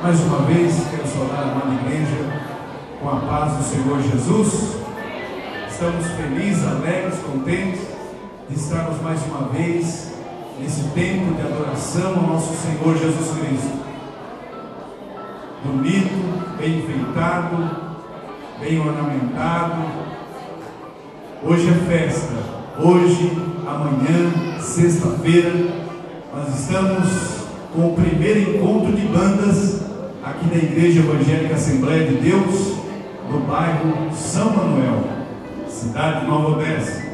Mais uma vez, quero saudar a amada igreja com a paz do Senhor Jesus. Estamos felizes, alegres, contentes de estarmos mais uma vez nesse tempo de adoração ao nosso Senhor Jesus Cristo. Bonito, bem enfeitado, bem ornamentado. Hoje é festa. Hoje, amanhã, sexta-feira, nós estamos com o primeiro encontro de bandas aqui da Igreja Evangélica Assembleia de Deus, no bairro São Manuel, cidade de Nova Odessa.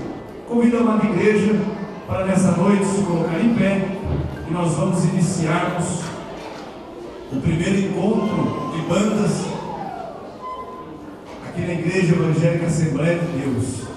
Convido a amada igreja para nessa noite se colocar em pé e nós vamos iniciarmos o primeiro encontro de bandas aqui na Igreja Evangélica Assembleia de Deus.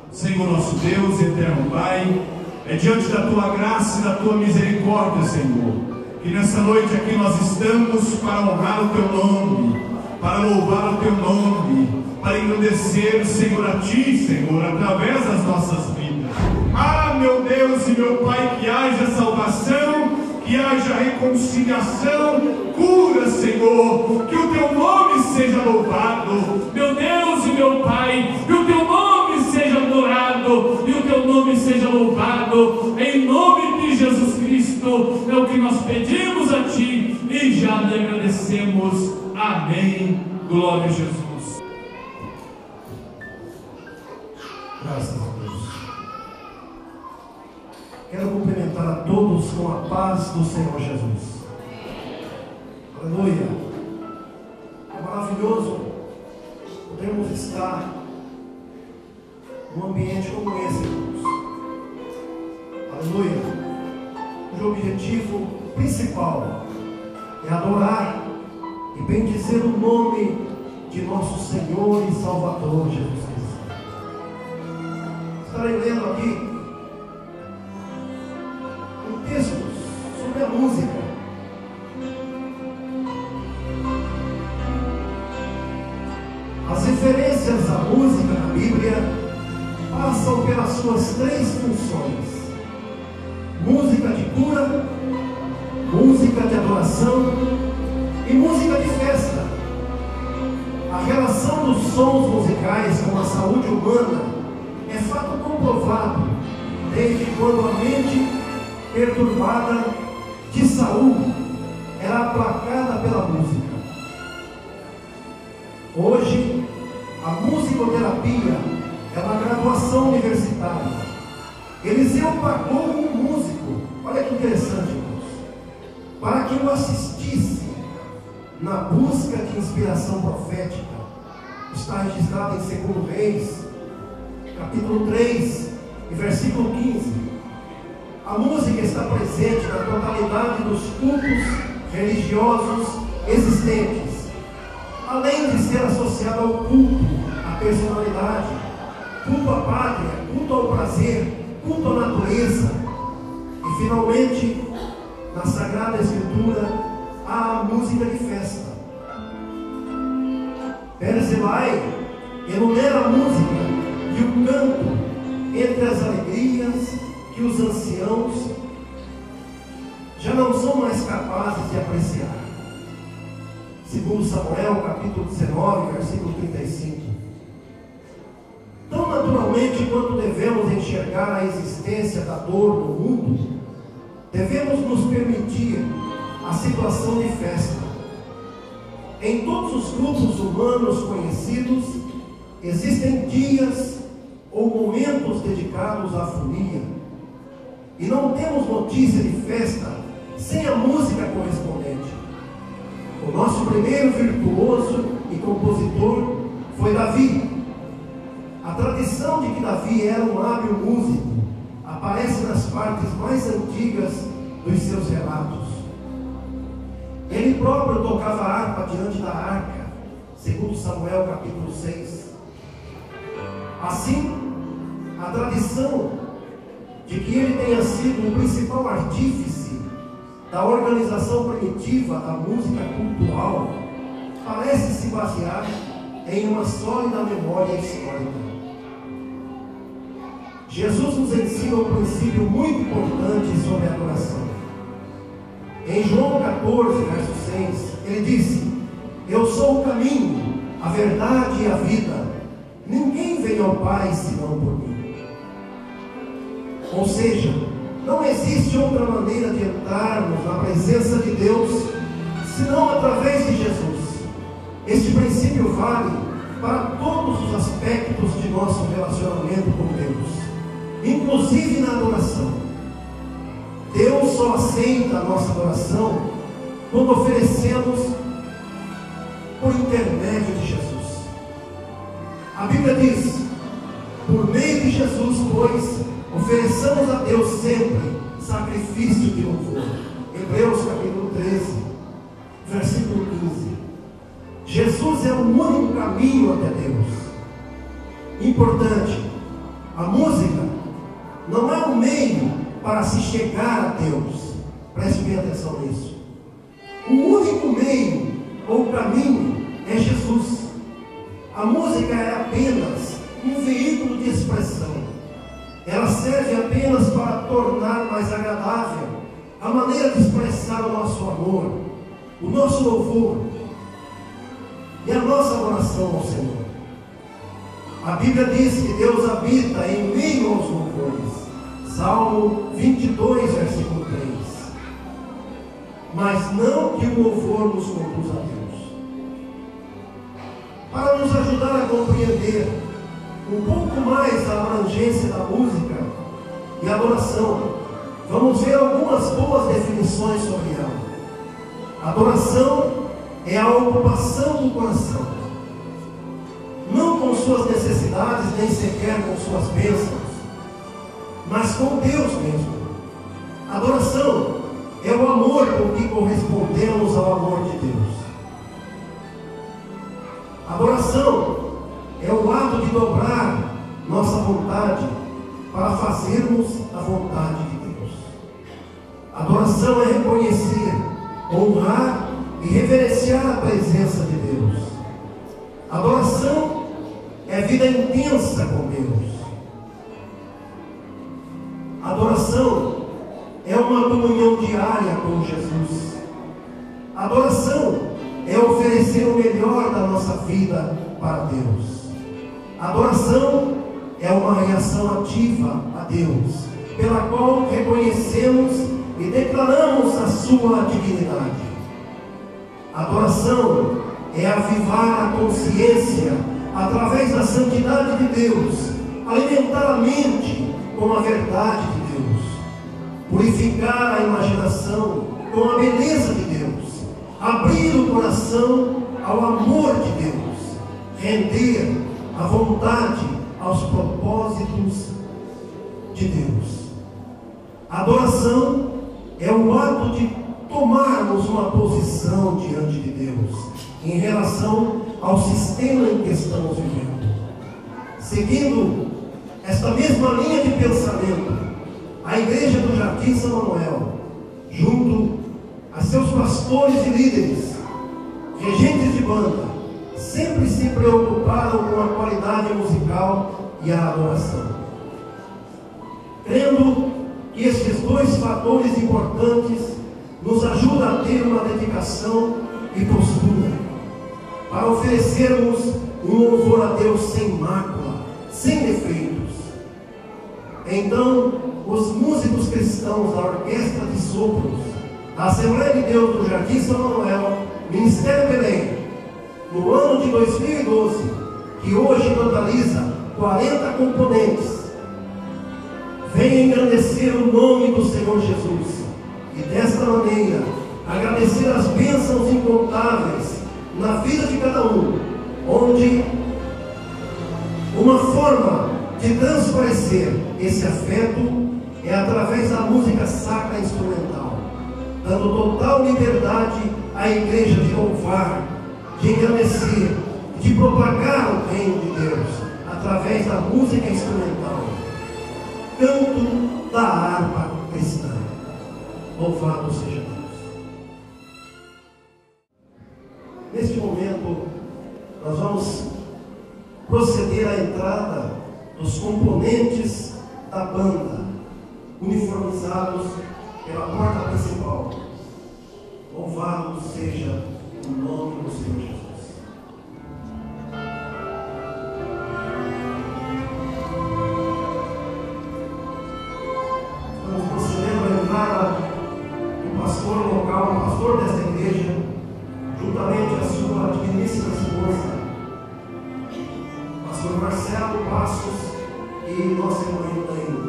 Senhor nosso Deus, eterno Pai, é diante da Tua graça e da Tua misericórdia, Senhor, que nessa noite aqui nós estamos para honrar o Teu nome, para louvar o Teu nome, para engrandecer, Senhor, a Ti, Senhor, através das nossas vidas. Ah, meu Deus e meu Pai, que haja salvação, que haja reconciliação, cura, Senhor, que o Teu nome seja louvado, meu Deus e meu Pai, que o Teu nome seja adorado e o Teu nome seja louvado, em nome de Jesus Cristo, é o que nós pedimos a Ti e já lhe agradecemos. Amém. Glória a Jesus. Graças a Deus. Quero cumprimentar a todos com a paz do Senhor Jesus. Aleluia. É maravilhoso podermos estar num ambiente como esse, irmãos. Aleluia. Cujo objetivo principal é adorar e bendizer o nome de nosso Senhor e Salvador Jesus Cristo. Estarei lendo aqui um texto sobre a música. As referências à música na Bíblia passam pelas suas três funções: música de cura, música de adoração e música de festa. A relação dos sons musicais com a saúde humana é fato comprovado desde quando a mente perturbada de Saul era aplacada pela música. Hoje, a musicoterapia é uma graduação universitária. Eliseu pagou um músico, olha que interessante, irmãos, para que o assistisse na busca de inspiração profética. Está registrado em 2 Reis, capítulo 3, e versículo 15. A música está presente na totalidade dos cultos religiosos existentes, além de ser associada ao culto, à personalidade, culto à pátria, culto ao prazer, culto à natureza. E finalmente, na Sagrada Escritura, há a música de festa. Berzilai enumera a música e o canto entre as alegrias que os anciãos já não são mais capazes de apreciar. Segundo Samuel, capítulo 19, versículo 35. Tão naturalmente quanto devemos enxergar a existência da dor no mundo, devemos nos permitir a situação de festa. Em todos os grupos humanos conhecidos, existem dias ou momentos dedicados à folia. E não temos notícia de festa sem a música correspondente. O nosso primeiro virtuoso e compositor foi Davi. A tradição de que Davi era um hábil músico aparece nas partes mais antigas dos seus relatos. Ele próprio tocava harpa diante da arca, segundo Samuel capítulo 6. Assim, a tradição de que ele tenha sido o principal artífice da organização primitiva da música cultural parece se basear em uma sólida memória histórica. Jesus nos ensina um princípio muito importante sobre a adoração. Em João 14, verso 6, Ele disse: eu sou o caminho, a verdade e a vida. Ninguém vem ao Pai senão por mim. Ou seja, não existe outra maneira de entrarmos na presença de Deus senão através de Jesus. Este princípio vale para todos os aspectos de nosso relacionamento com Deus, inclusive na adoração. Deus só aceita a nossa adoração quando oferecemos por intermédio de Jesus. A Bíblia diz: por meio de Jesus, pois, ofereçamos a Deus sempre sacrifício de louvor. Hebreus capítulo 13, versículo 15. Jesus é o único caminho até Deus. Importante, a música não é um meio para se chegar a Deus. Preste bem atenção nisso. O único meio ou caminho é Jesus. A música é apenas um veículo de expressão. Ela serve apenas para tornar mais agradável a maneira de expressar o nosso amor, o nosso louvor e a nossa adoração ao Senhor. A Bíblia diz que Deus habita em meio aos louvores. Salmo 22, versículo 3. Mas não que o louvor nos conduz a Deus. Para nos ajudar a compreender um pouco mais a abrangência da música e adoração, vamos ver algumas boas definições sobre ela. Adoração é a ocupação do coração, não com suas necessidades, nem sequer com suas bênçãos, mas com Deus mesmo. Adoração é o amor com que correspondemos ao amor de Deus. Adoração é o ato de dobrar nossa vontade para fazermos a vontade de Deus. Adoração é reconhecer, honrar e reverenciar a presença de Deus. Adoração é vida intensa com Deus. Adoração é uma comunhão diária com Jesus. Adoração é oferecer o melhor da nossa vida para Deus. Adoração é uma reação ativa a Deus, pela qual reconhecemos e declaramos a sua divinidade. Adoração é avivar a consciência através da santidade de Deus, alimentar a mente com a verdade de Deus, purificar a imaginação com a beleza de Deus, abrir o coração ao amor de Deus, render a vontade aos propósitos de Deus. Adoração é o ato de tomarmos uma posição diante de Deus em relação ao sistema em que estamos vivendo. Seguindo esta mesma linha de pensamento, a igreja do Jardim São Manuel, junto a seus pastores e líderes, regentes de banda, sempre se preocuparam com a qualidade musical e a adoração, crendo que estes dois fatores importantes nos ajudam a ter uma dedicação e postura para oferecermos um louvor a Deus sem mácula, sem defeitos. Então, os músicos cristãos da Orquestra de Sopros da Assembleia de Deus do Jardim São Manuel, Ministério Belém, no ano de 2012, que hoje totaliza 40 componentes, vem engrandecer o nome do Senhor Jesus e desta maneira agradecer as bênçãos incontáveis na vida de cada um, onde uma forma de transparecer esse afeto é através da música sacra instrumental, dando total liberdade à igreja de louvar, de engrandecer, de propagar o reino de Deus através da música instrumental, canto da harpa cristã. Louvado seja Deus. Neste momento, nós vamos proceder à entrada dos componentes da banda, uniformizados pela porta principal. Louvado seja digníssima esposa, pastor Marcelo Passos e nossa irmã Elaine.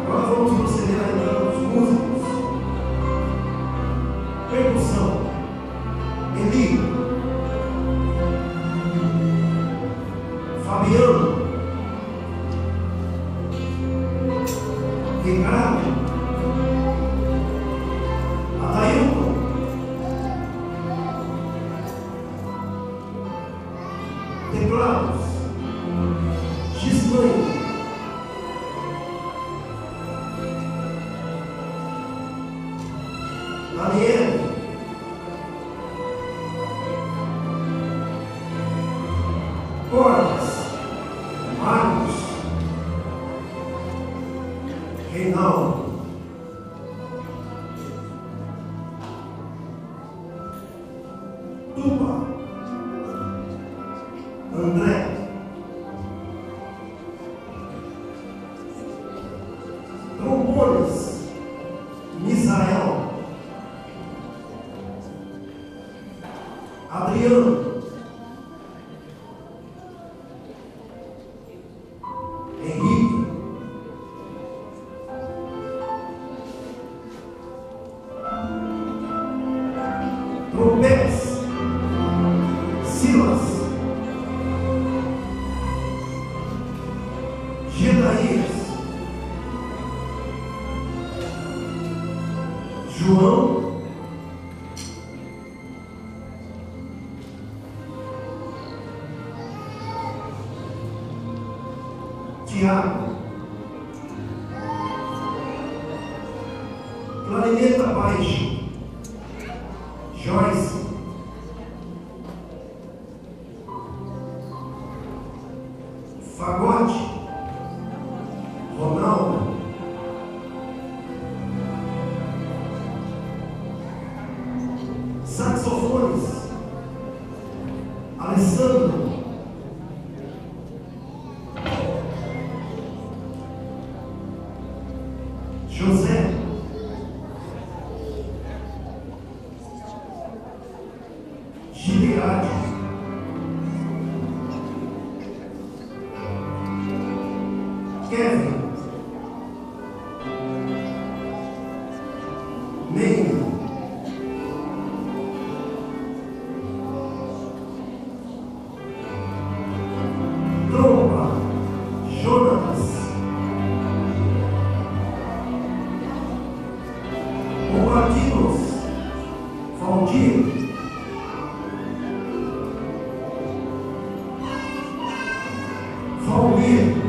Agora vamos proceder a entrar nos músicos. Percussão, Eli, Fabiano, Ricardo, Adailton, teclados, Gislaine, Daniel, cordas, Marcos, Reinaldo, tuba, André, trombones, Misael, Adriano, Henrique, trompetes, Silas, Gedaías, João, Tiago, clarineta baixa, Joyce, fagote, Ronaldo, saxofones, Alessandro, José, Gileade, Kevin, Meio, Trompa, Jonas, Bombardinos, Valdir, Valmir,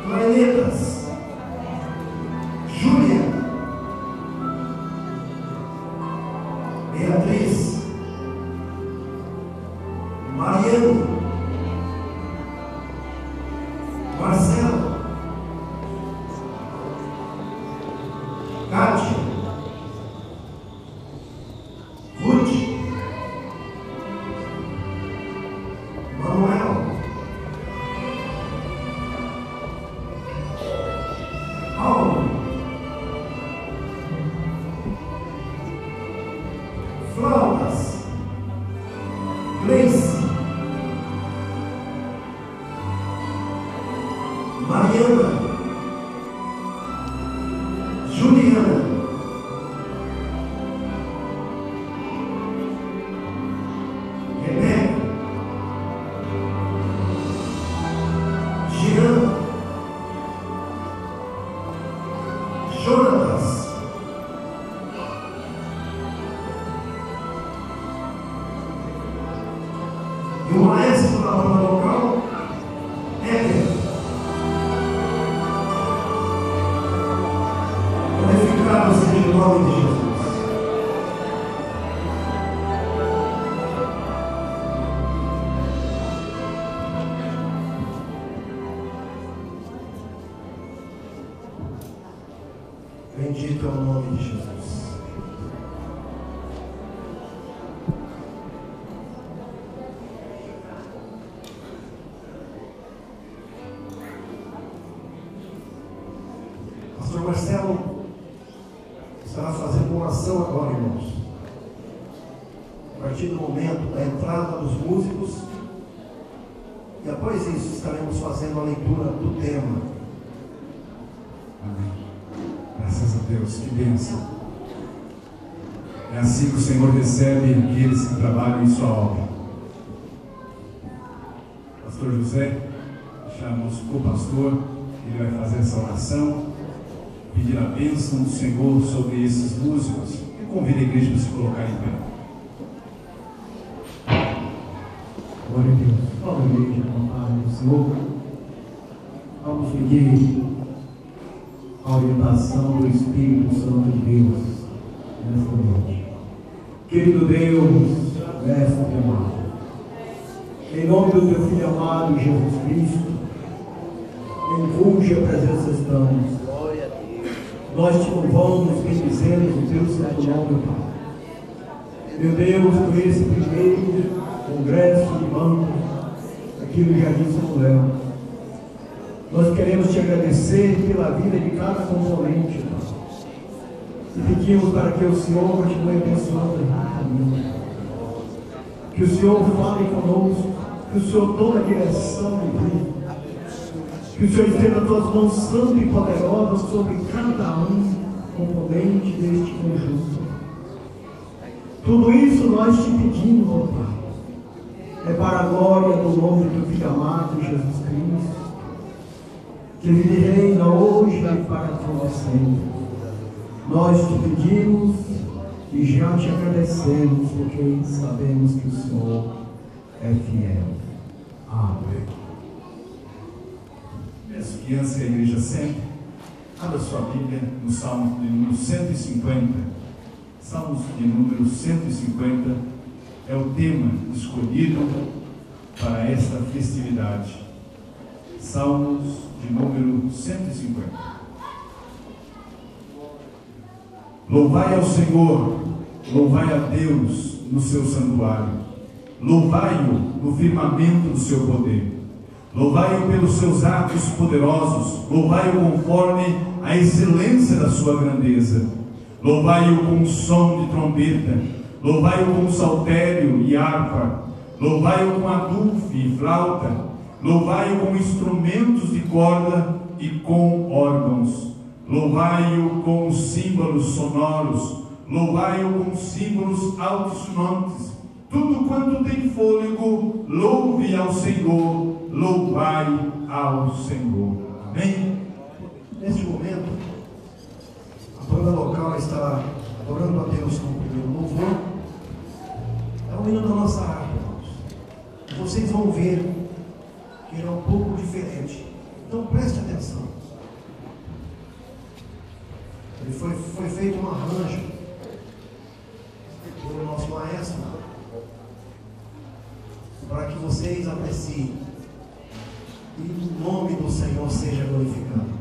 clarinetas, Júlia, Beatriz, Mariano, Marcelo, Cátia, Ruth, Manuel, Paulo, flautas, Gleice, Mariana, Juliana, Rebeca, Jean, Jonatas, e o maestro da banda local, Éder. Glorificado seja o nome de Jesus. Bendito é o nome de Jesus. Pastor Marcelo estará fazendo uma oração agora, irmãos. A partir do momento da entrada dos músicos, e após isso estaremos fazendo a leitura do tema. Amém. Graças a Deus, que bênção. É assim que o Senhor recebe aqueles que trabalham em sua obra. Pastor José, chamamos o co-pastor, ele vai fazer essa oração, pedir a bênção do Senhor sobre esses músicos e convida a igreja para se colocar em pé. Glória a Deus. Fala, igreja, com a paz do Senhor. Vamos pedir a orientação do Espírito Santo de Deus nesta noite. Querido Deus, mestre amado, em nome do teu Filho amado Jesus Cristo, em cuja presença estamos, nós te louvamos, bendizemos o teu santo nome, Pai. Meu Deus, por esse primeiro congresso de banco aqui no Jardim São Léo, nós queremos te agradecer pela vida de cada componente, Pai. E pedimos para que o Senhor continue abençoando a caminho, que o Senhor fale conosco, que o Senhor tome a direção de vida, que o Senhor estenda as tuas mãos santas e poderosas sobre cada componente deste conjunto. Tudo isso nós te pedimos, ó Pai, é para a glória do nome do Filho amado Jesus Cristo, que Ele reina hoje e para todo sempre. Nós te pedimos e já te agradecemos, porque sabemos que o Senhor é fiel. Amém. Peço que antes que a igreja sempre abra sua Bíblia no Salmo de número 150. Salmos de número 150 é o tema escolhido para esta festividade. Salmos de número 150. Louvai ao Senhor, louvai a Deus no seu santuário, louvai-o no firmamento do seu poder, louvai-o pelos seus atos poderosos, louvai-o conforme a excelência da sua grandeza, louvai-o com som de trombeta, louvai-o com saltério e harpa, louvai-o com adufo e flauta, louvai-o com instrumentos de corda e com órgãos, louvai-o com símbolos sonoros, louvai-o com símbolos altissonantes. Tudo quanto tem fôlego, louve ao Senhor, louvai ao Senhor. Amém? Neste momento, a banda local está adorando a Deus com o primeiro louvor. É o hino da nossa harpa, irmãos. E vocês vão ver que ele é um pouco diferente. Então preste atenção. Ele foi feito um arranjo pelo nosso maestro, para que vocês apreciem e o nome do Senhor seja glorificado.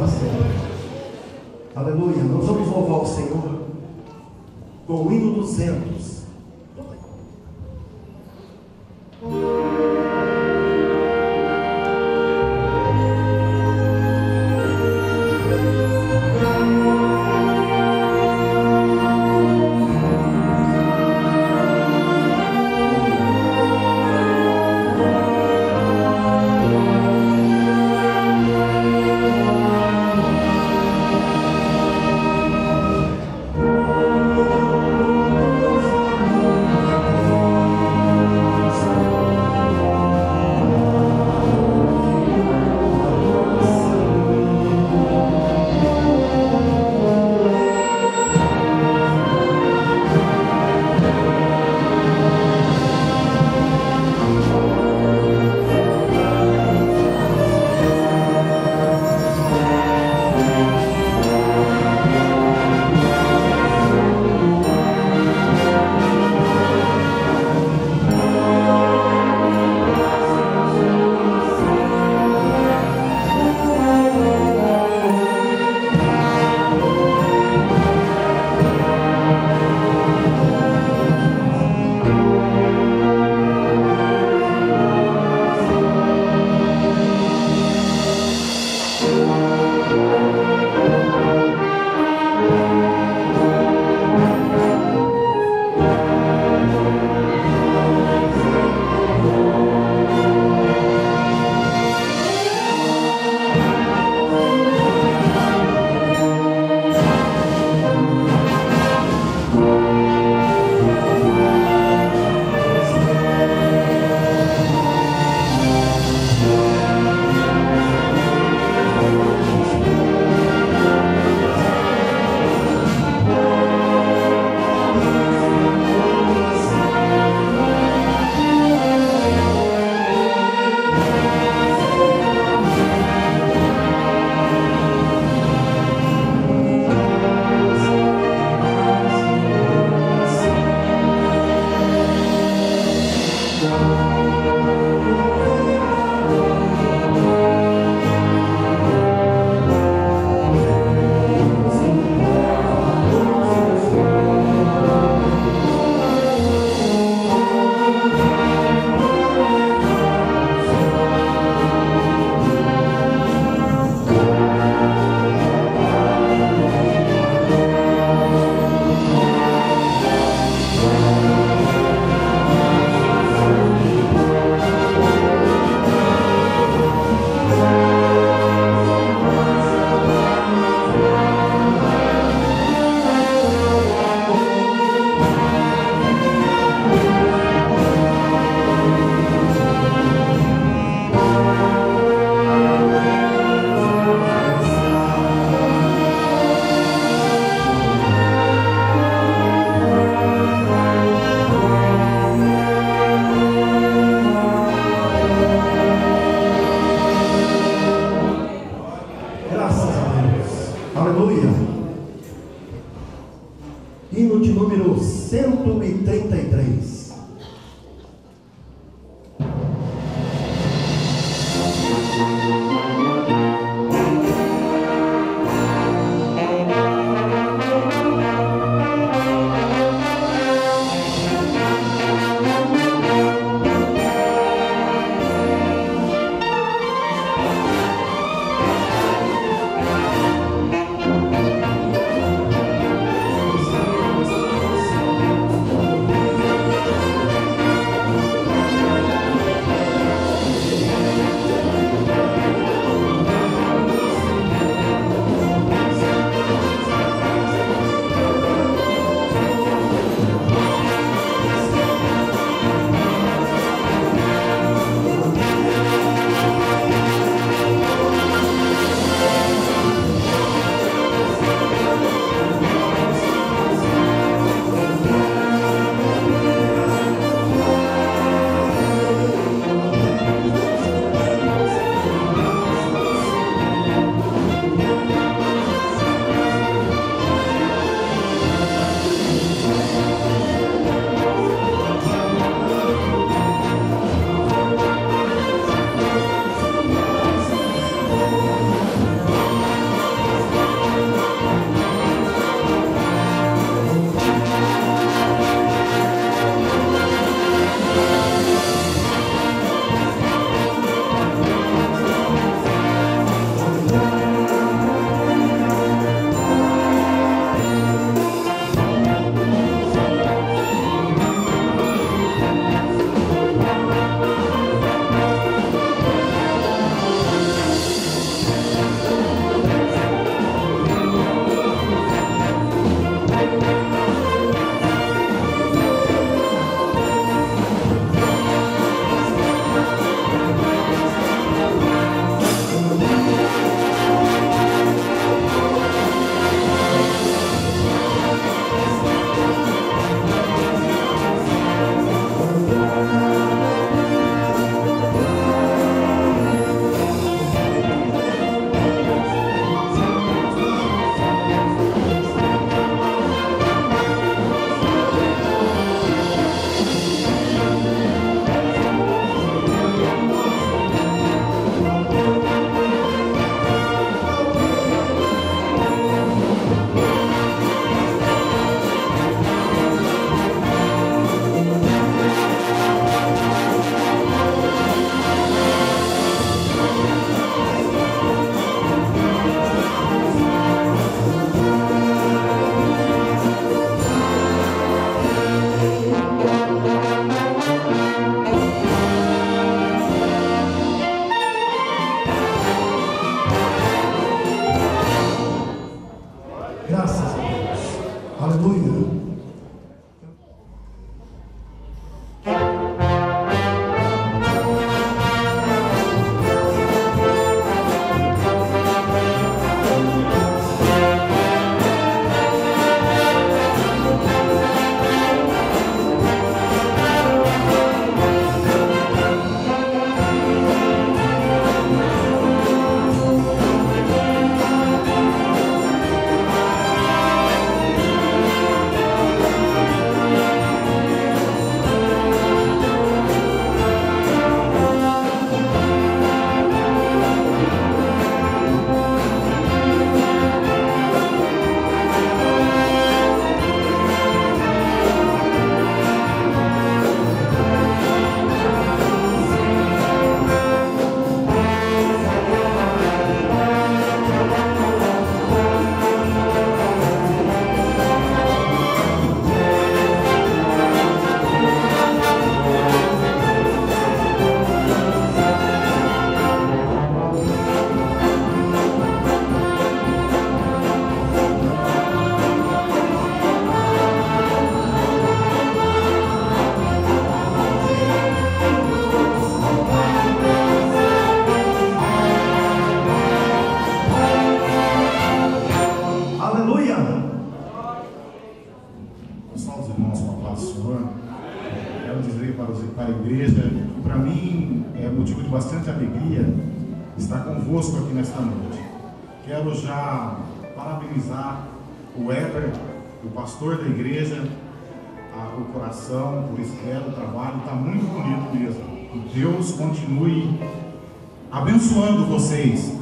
para sempre. Aleluia. Nós vamos louvar o Senhor com o hino 200. Hino de número 133. igreja, para mim é motivo de bastante alegria estar convosco aqui nesta noite. Quero já parabenizar o Éder, o pastor da igreja, a corporação, por esse belo trabalho, está muito bonito mesmo. Que Deus continue abençoando vocês,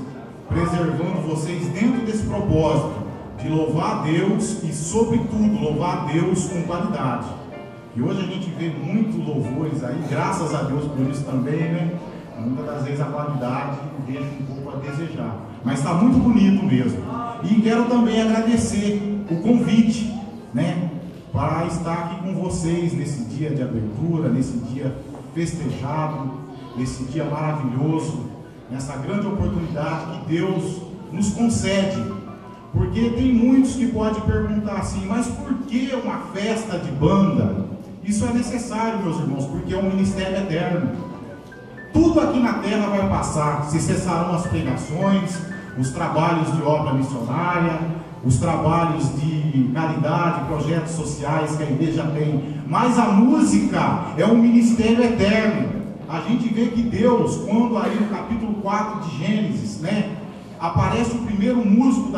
preservando vocês dentro desse propósito de louvar a Deus e, sobretudo, louvar a Deus com qualidade. E hoje a gente vê muitos louvores aí, graças a Deus por isso também, né? Muitas das vezes a qualidade deixa um pouco a desejar, mas está muito bonito mesmo. E quero também agradecer o convite, né, para estar aqui com vocês nesse dia de abertura, nesse dia festejado, nesse dia maravilhoso, nessa grande oportunidade que Deus nos concede. Porque tem muitos que podem perguntar assim, mas por que uma festa de banda? Isso é necessário, meus irmãos, porque é um ministério eterno. Tudo aqui na terra vai passar, se cessarão as pregações, os trabalhos de obra missionária, os trabalhos de caridade, projetos sociais que a igreja tem, mas a música é um ministério eterno. A gente vê que Deus, quando aí no capítulo 4 de Gênesis, né, aparece o primeiro músico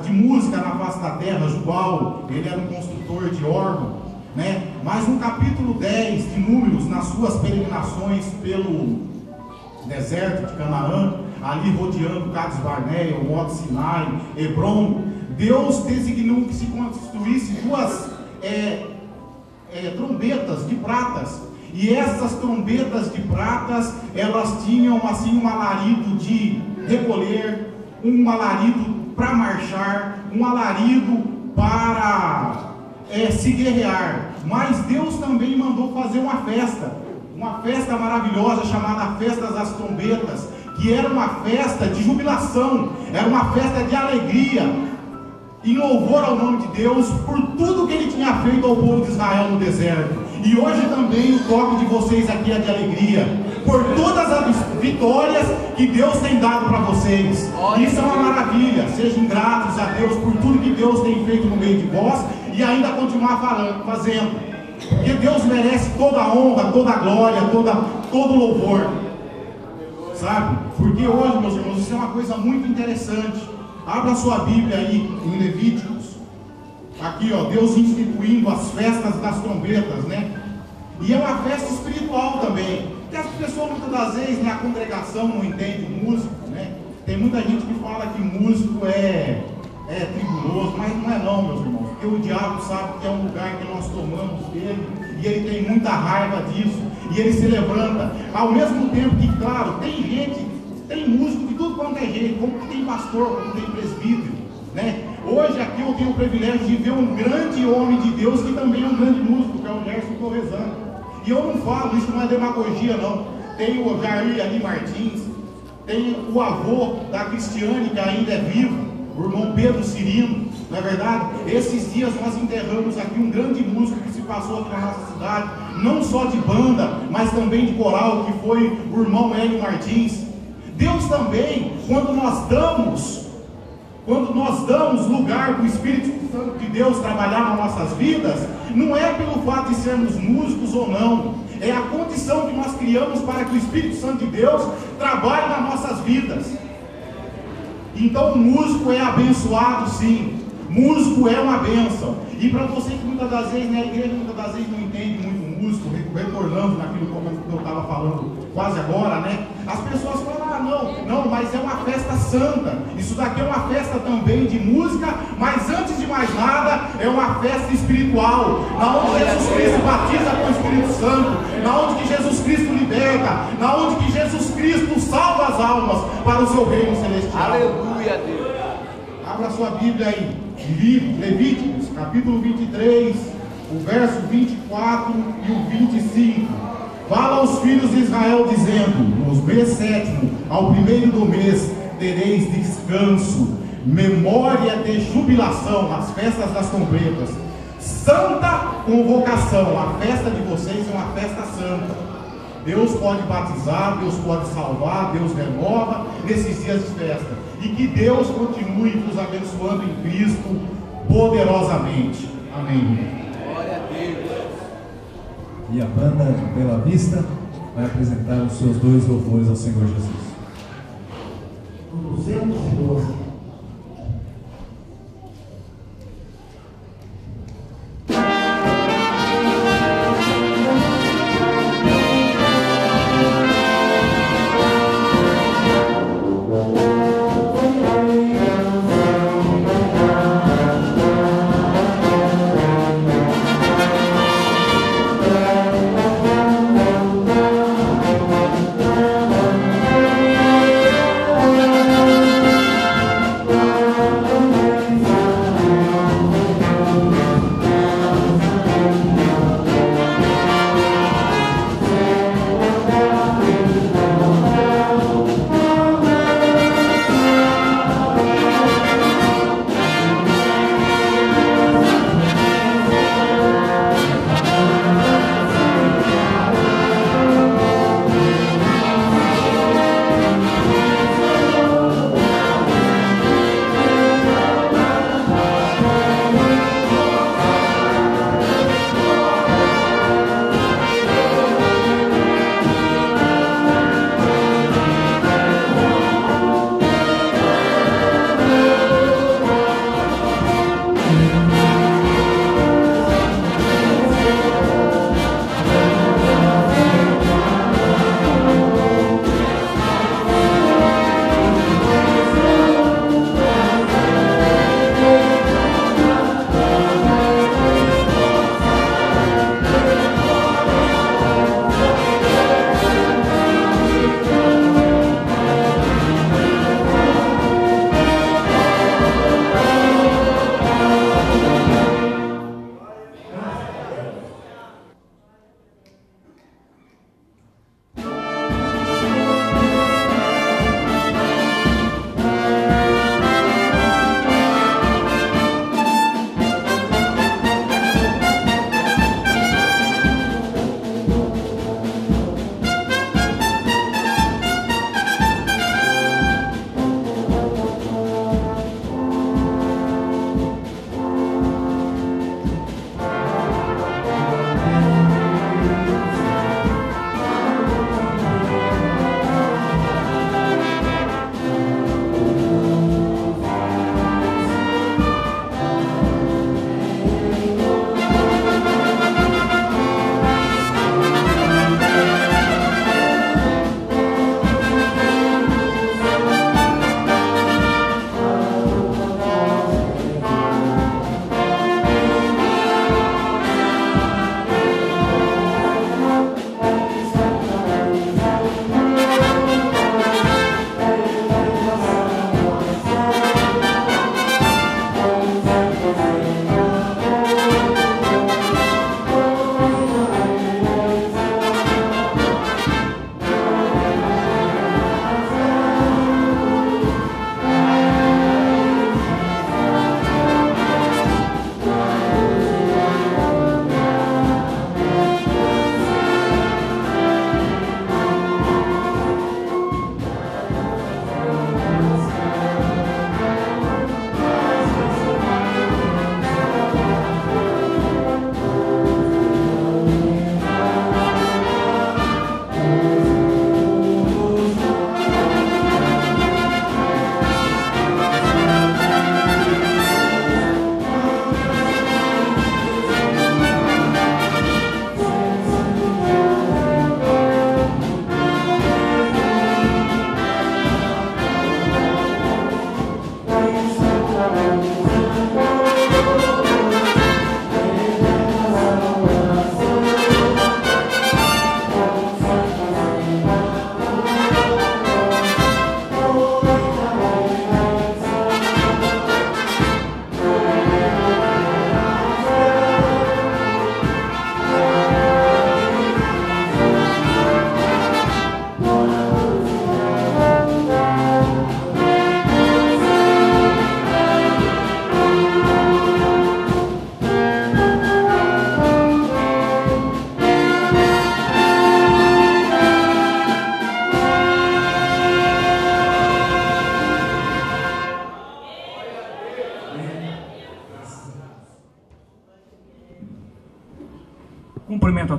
de música na face da terra, Jubal, ele era um construtor de órgão, né? Mas no capítulo 10 de Números, nas suas peregrinações pelo deserto de Canaã, ali rodeando Cades Barneia, o Monte Sinai, Hebron, Deus designou que se construísse duas trombetas de pratas, e essas trombetas de pratas, elas tinham assim um alarido de recolher, um alarido para marchar, um alarido para se guerrear. Mas Deus também mandou fazer uma festa maravilhosa chamada Festa das Trombetas, que era uma festa de jubilação, era uma festa de alegria, em louvor ao nome de Deus por tudo que Ele tinha feito ao povo de Israel no deserto. E hoje também o toque de vocês aqui é de alegria, por todas as vitórias que Deus tem dado para vocês. Isso é uma maravilha. Sejam gratos a Deus por tudo que Deus tem feito no meio de vós e ainda continuar fazendo, porque Deus merece toda a honra, toda a glória, todo o louvor, sabe? Porque hoje, meus irmãos, isso é uma coisa muito interessante. Abra sua Bíblia aí em Levíticos. Aqui, ó, Deus instituindo as festas das trombetas, né? E é uma festa espiritual também. Porque as pessoas muitas das vezes, né, a congregação não entende músico, né? Tem muita gente que fala que músico é tribuloso, mas não é não, meus irmãos. Porque o diabo sabe que é um lugar que nós tomamos dele, e ele tem muita raiva disso, e ele se levanta. Ao mesmo tempo que, claro, tem músico de tudo quanto é jeito, como que tem pastor, como tem presbítero, né? Hoje aqui eu tenho o privilégio de ver um grande homem de Deus que também é um grande músico, que é o Gerson Torrezano. E eu não falo, isso não é demagogia não. Tem o Jair ali Martins, tem o avô da Cristiane que ainda é vivo, o irmão Pedro Cirino, não é verdade? Esses dias nós enterramos aqui um grande músico que se passou aqui na nossa cidade, não só de banda, mas também de coral, que foi o irmão Hélio Martins. Deus também, quando nós damos lugar para o Espírito Santo de Deus trabalhar nas nossas vidas, não é pelo fato de sermos músicos ou não, é a condição que nós criamos para que o Espírito Santo de Deus trabalhe nas nossas vidas. Então o músico é abençoado sim, músico é uma bênção. E para você que muitas das vezes, né, a igreja muitas das vezes não entende muito músico, retornando naquilo que eu estava falando quase agora, né? As pessoas falam, não, mas é uma festa santa. Isso daqui é uma festa também de música, mas antes de mais nada, é uma festa espiritual, na onde Jesus Cristo batiza com o Espírito Santo, na onde que Jesus Cristo liberta, na onde que Jesus Cristo salva as almas para o seu reino celestial. Aleluia, Deus. Abra sua Bíblia aí, Levíticos, capítulo 23, o verso 24 e o 25. Fala aos filhos de Israel, dizendo: no mês sétimo, ao primeiro do mês, tereis descanso, memória de jubilação, as festas das trombetas, santa convocação. A festa de vocês é uma festa santa. Deus pode batizar, Deus pode salvar, Deus renova nesses dias de festa. E que Deus continue vos abençoando em Cristo poderosamente. Amém. Glória a Deus. e a banda de Bela Vista vai apresentar os seus 2 louvores ao Senhor Jesus. 212.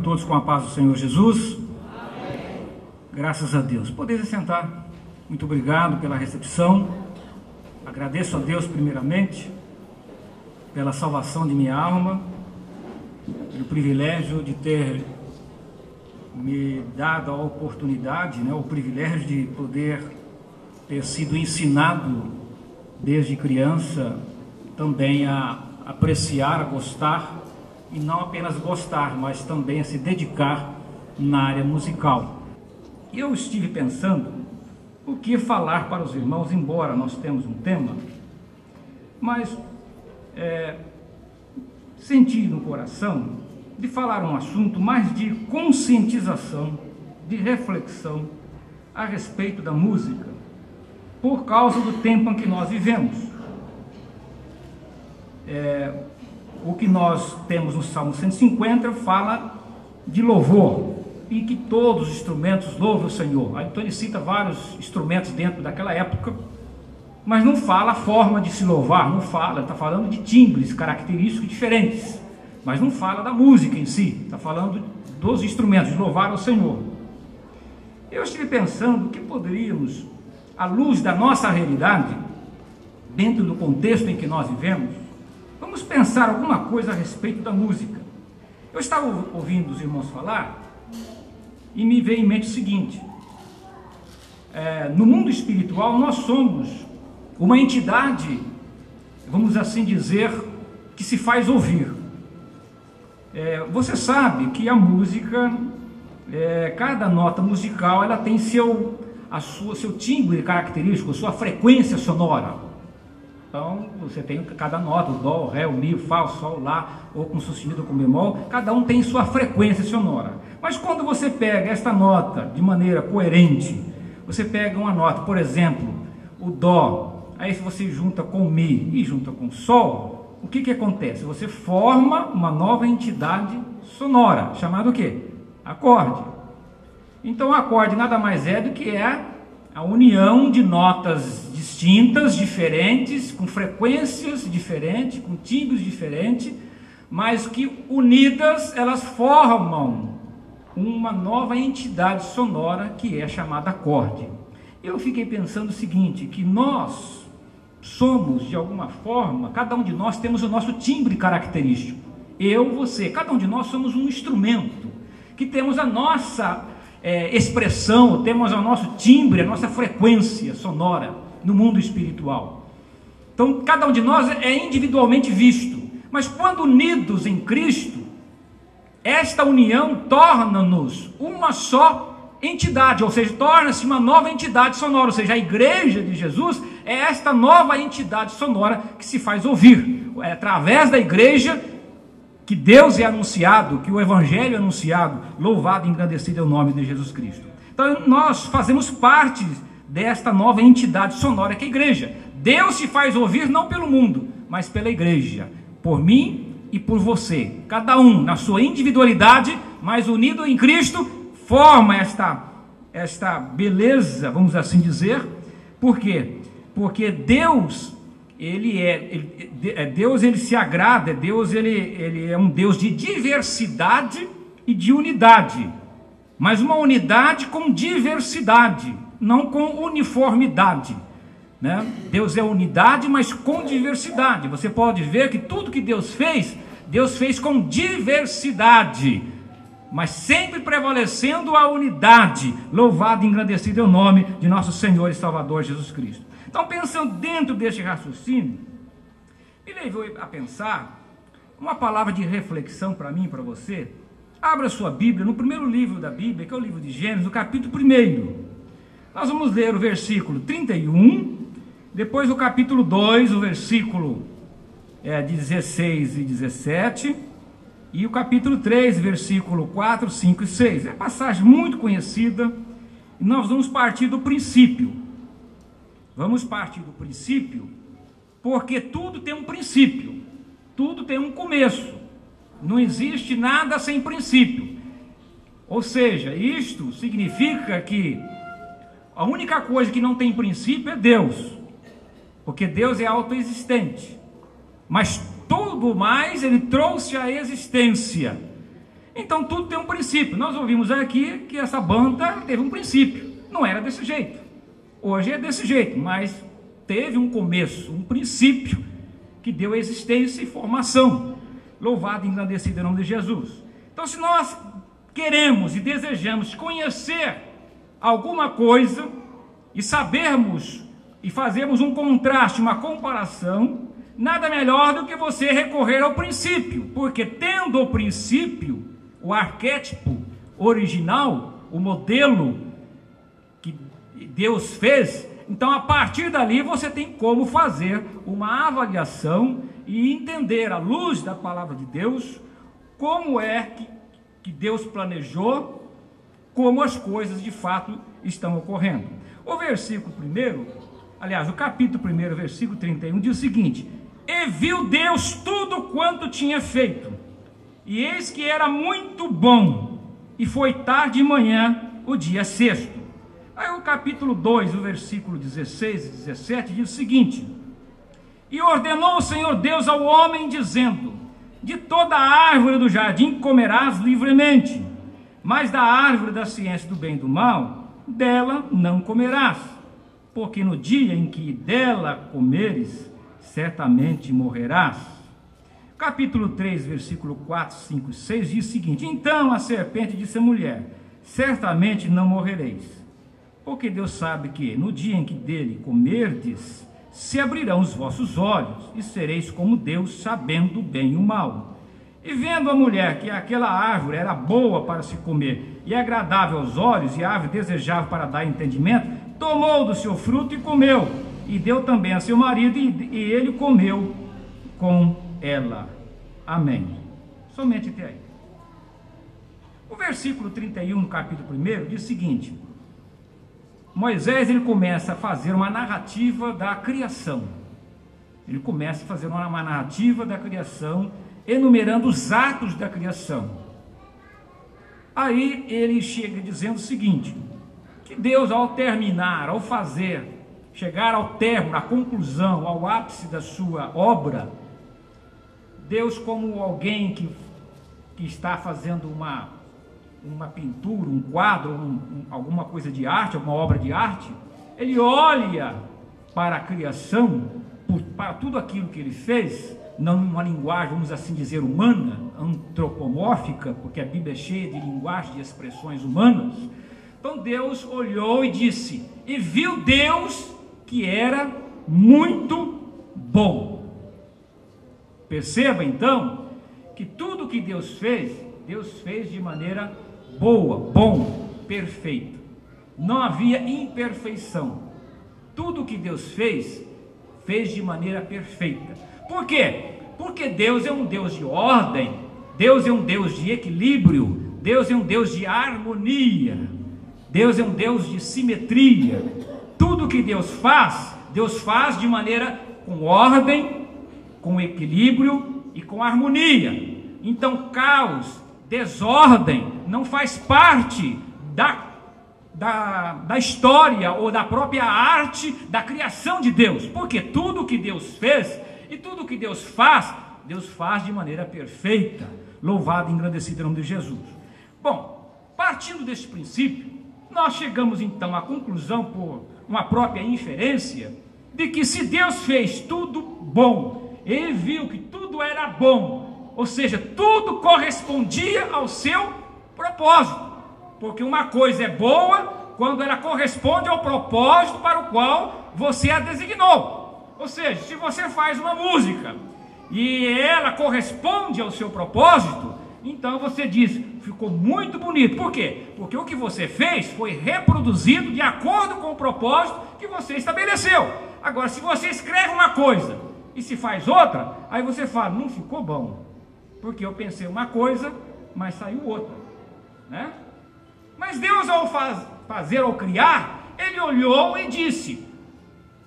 todos com a paz do Senhor Jesus. Amém. Graças a Deus. Podeis sentar. Muito obrigado pela recepção. Agradeço a Deus primeiramente pela salvação de minha alma, pelo privilégio de ter me dado a oportunidade, o privilégio de poder ter sido ensinado desde criança também a apreciar, a gostar, e não apenas gostar, mas também a se dedicar na área musical. E eu estive pensando o que falar para os irmãos, embora nós temos um tema, mas senti no coração de falar um assunto mais de conscientização, de reflexão a respeito da música, por causa do tempo em que nós vivemos. O que nós temos no Salmo 150 fala de louvor, e que todos os instrumentos louvem o Senhor. Então ele cita vários instrumentos dentro daquela época, mas não fala a forma de se louvar, não fala, está falando de timbres característicos diferentes, mas não fala da música em si, está falando dos instrumentos, de louvar ao Senhor. Eu estive pensando que poderíamos, à luz da nossa realidade, dentro do contexto em que nós vivemos, vamos pensar alguma coisa a respeito da música. Eu estava ouvindo os irmãos falar e me veio em mente o seguinte: no mundo espiritual nós somos uma entidade, vamos assim dizer, que se faz ouvir. Você sabe que a música, cada nota musical, ela tem seu timbre característico, sua frequência sonora. Então, você tem cada nota, o dó, o ré, o mi, o fá, o sol, o lá, ou com sustenido ou com bemol, cada um tem sua frequência sonora. Mas quando você pega esta nota de maneira coerente, você pega uma nota, por exemplo, o dó, aí se você junta com o mi e junta com o sol, o que acontece? Você forma uma nova entidade sonora, chamada o quê? Acorde. Então, o acorde nada mais é do que a união de notas distintas, diferentes, com frequências diferentes, com timbres diferentes, mas que unidas elas formam uma nova entidade sonora que é chamada acorde. Eu fiquei pensando o seguinte, que nós somos, de alguma forma, cada um de nós temos o nosso timbre característico. Eu, você, cada um de nós somos um instrumento, que temos a nossa expressão, temos o nosso timbre, a nossa frequência sonora no mundo espiritual. Então, cada um de nós é individualmente visto, mas quando unidos em Cristo, esta união torna-nos uma só entidade, ou seja, torna-se uma nova entidade sonora, ou seja, a igreja de Jesus é esta nova entidade sonora que se faz ouvir. É através da igreja que Deus é anunciado, que o Evangelho é anunciado, louvado e engrandecido é o nome de Jesus Cristo. Então nós fazemos parte desta nova entidade sonora que é a igreja. Deus se faz ouvir não pelo mundo, mas pela igreja, por mim e por você. Cada um na sua individualidade, mas unido em Cristo, forma esta beleza, vamos assim dizer. Por quê? Porque Deus... Deus ele se agrada, Deus ele é um Deus de diversidade e de unidade, mas uma unidade com diversidade, não com uniformidade, né? Deus é unidade, mas com diversidade. Você pode ver que tudo que Deus fez com diversidade, mas sempre prevalecendo a unidade. Louvado e engrandecido é o nome de nosso Senhor e Salvador Jesus Cristo. Então, pensando dentro deste raciocínio, me levou a pensar uma palavra de reflexão para mim e para você. Abra sua Bíblia, no primeiro livro da Bíblia, que é o livro de Gênesis, no capítulo 1. Nós vamos ler o versículo 31, depois o capítulo 2, o versículo 16 e 17, e o capítulo 3, versículo 4, 5 e 6. É uma passagem muito conhecida, e nós vamos partir do princípio. Vamos partir do princípio, porque tudo tem um princípio, tudo tem um começo, não existe nada sem princípio. Ou seja, isto significa que a única coisa que não tem princípio é Deus, porque Deus é autoexistente, mas tudo mais ele trouxe à existência. Então tudo tem um princípio. Nós ouvimos aqui que essa banda teve um princípio, não era desse jeito, hoje é desse jeito, mas teve um começo, um princípio que deu existência e formação. Louvado e engrandecido em nome de Jesus. Então, se nós queremos e desejamos conhecer alguma coisa e sabermos e fazermos um contraste, uma comparação, nada melhor do que você recorrer ao princípio, porque tendo o princípio, o arquétipo original, o modelo que Deus fez, então a partir dali você tem como fazer uma avaliação e entender à luz da palavra de Deus como é que Deus planejou, como as coisas de fato estão ocorrendo. O versículo 1, aliás, o capítulo 1, versículo 31, diz o seguinte: e viu Deus tudo quanto tinha feito, e eis que era muito bom, e foi tarde de manhã o dia sexto. Aí o capítulo 2, o versículo 16 e 17, diz o seguinte: e ordenou o Senhor Deus ao homem, dizendo: de toda a árvore do jardim comerás livremente, mas da árvore da ciência do bem e do mal, dela não comerás, porque no dia em que dela comeres, certamente morrerás. Capítulo 3, versículo 4, 5 e 6 diz o seguinte: então a serpente disse à mulher: certamente não morrereis, porque Deus sabe que no dia em que dele comerdes, se abrirão os vossos olhos, e sereis como Deus, sabendo o bem e o mal. E vendo a mulher que aquela árvore era boa para se comer, e agradável aos olhos, e árvore desejável para dar entendimento, tomou do seu fruto e comeu, e deu também a seu marido, e ele comeu com ela. Amém. Somente até aí. O versículo 31, no capítulo 1, diz o seguinte: Moisés, ele começa a fazer uma narrativa da criação. Ele começa a fazer uma narrativa da criação, enumerando os atos da criação. Aí ele chega dizendo o seguinte: que Deus, ao terminar, ao fazer, chegar ao término, à conclusão, ao ápice da sua obra, Deus, como alguém que está fazendo uma pintura, um quadro, alguma coisa de arte, alguma obra de arte, ele olha para a criação, para tudo aquilo que ele fez, não numa linguagem, vamos assim dizer, humana, antropomórfica, porque a Bíblia é cheia de linguagem, de expressões humanas. Então Deus olhou e disse, e viu Deus que era muito bom. Perceba então que tudo que Deus fez de maneira boa, bom, perfeito. Não havia imperfeição. Tudo que Deus fez de maneira perfeita. Por quê? Porque Deus é um Deus de ordem, Deus é um Deus de equilíbrio, Deus é um Deus de harmonia, Deus é um Deus de simetria. Tudo que Deus faz de maneira com ordem, com equilíbrio e com harmonia. Então caos, desordem não faz parte da história ou da própria arte da criação de Deus, porque tudo que Deus fez e tudo que Deus faz de maneira perfeita. Louvado e engrandecido em nome de Jesus. Bom, partindo deste princípio, nós chegamos então à conclusão, por uma própria inferência, de que se Deus fez tudo bom, ele viu que tudo era bom, ou seja, tudo correspondia ao seu propósito, porque uma coisa é boa quando ela corresponde ao propósito para o qual você a designou. Ou seja, se você faz uma música e ela corresponde ao seu propósito, então você diz, ficou muito bonito. Por quê? Porque o que você fez foi reproduzido de acordo com o propósito que você estabeleceu. Agora, se você escreve uma coisa e se faz outra, aí você fala, não ficou bom, porque eu pensei uma coisa, mas saiu outra, né? Mas Deus, ao fazer ou criar, ele olhou e disse,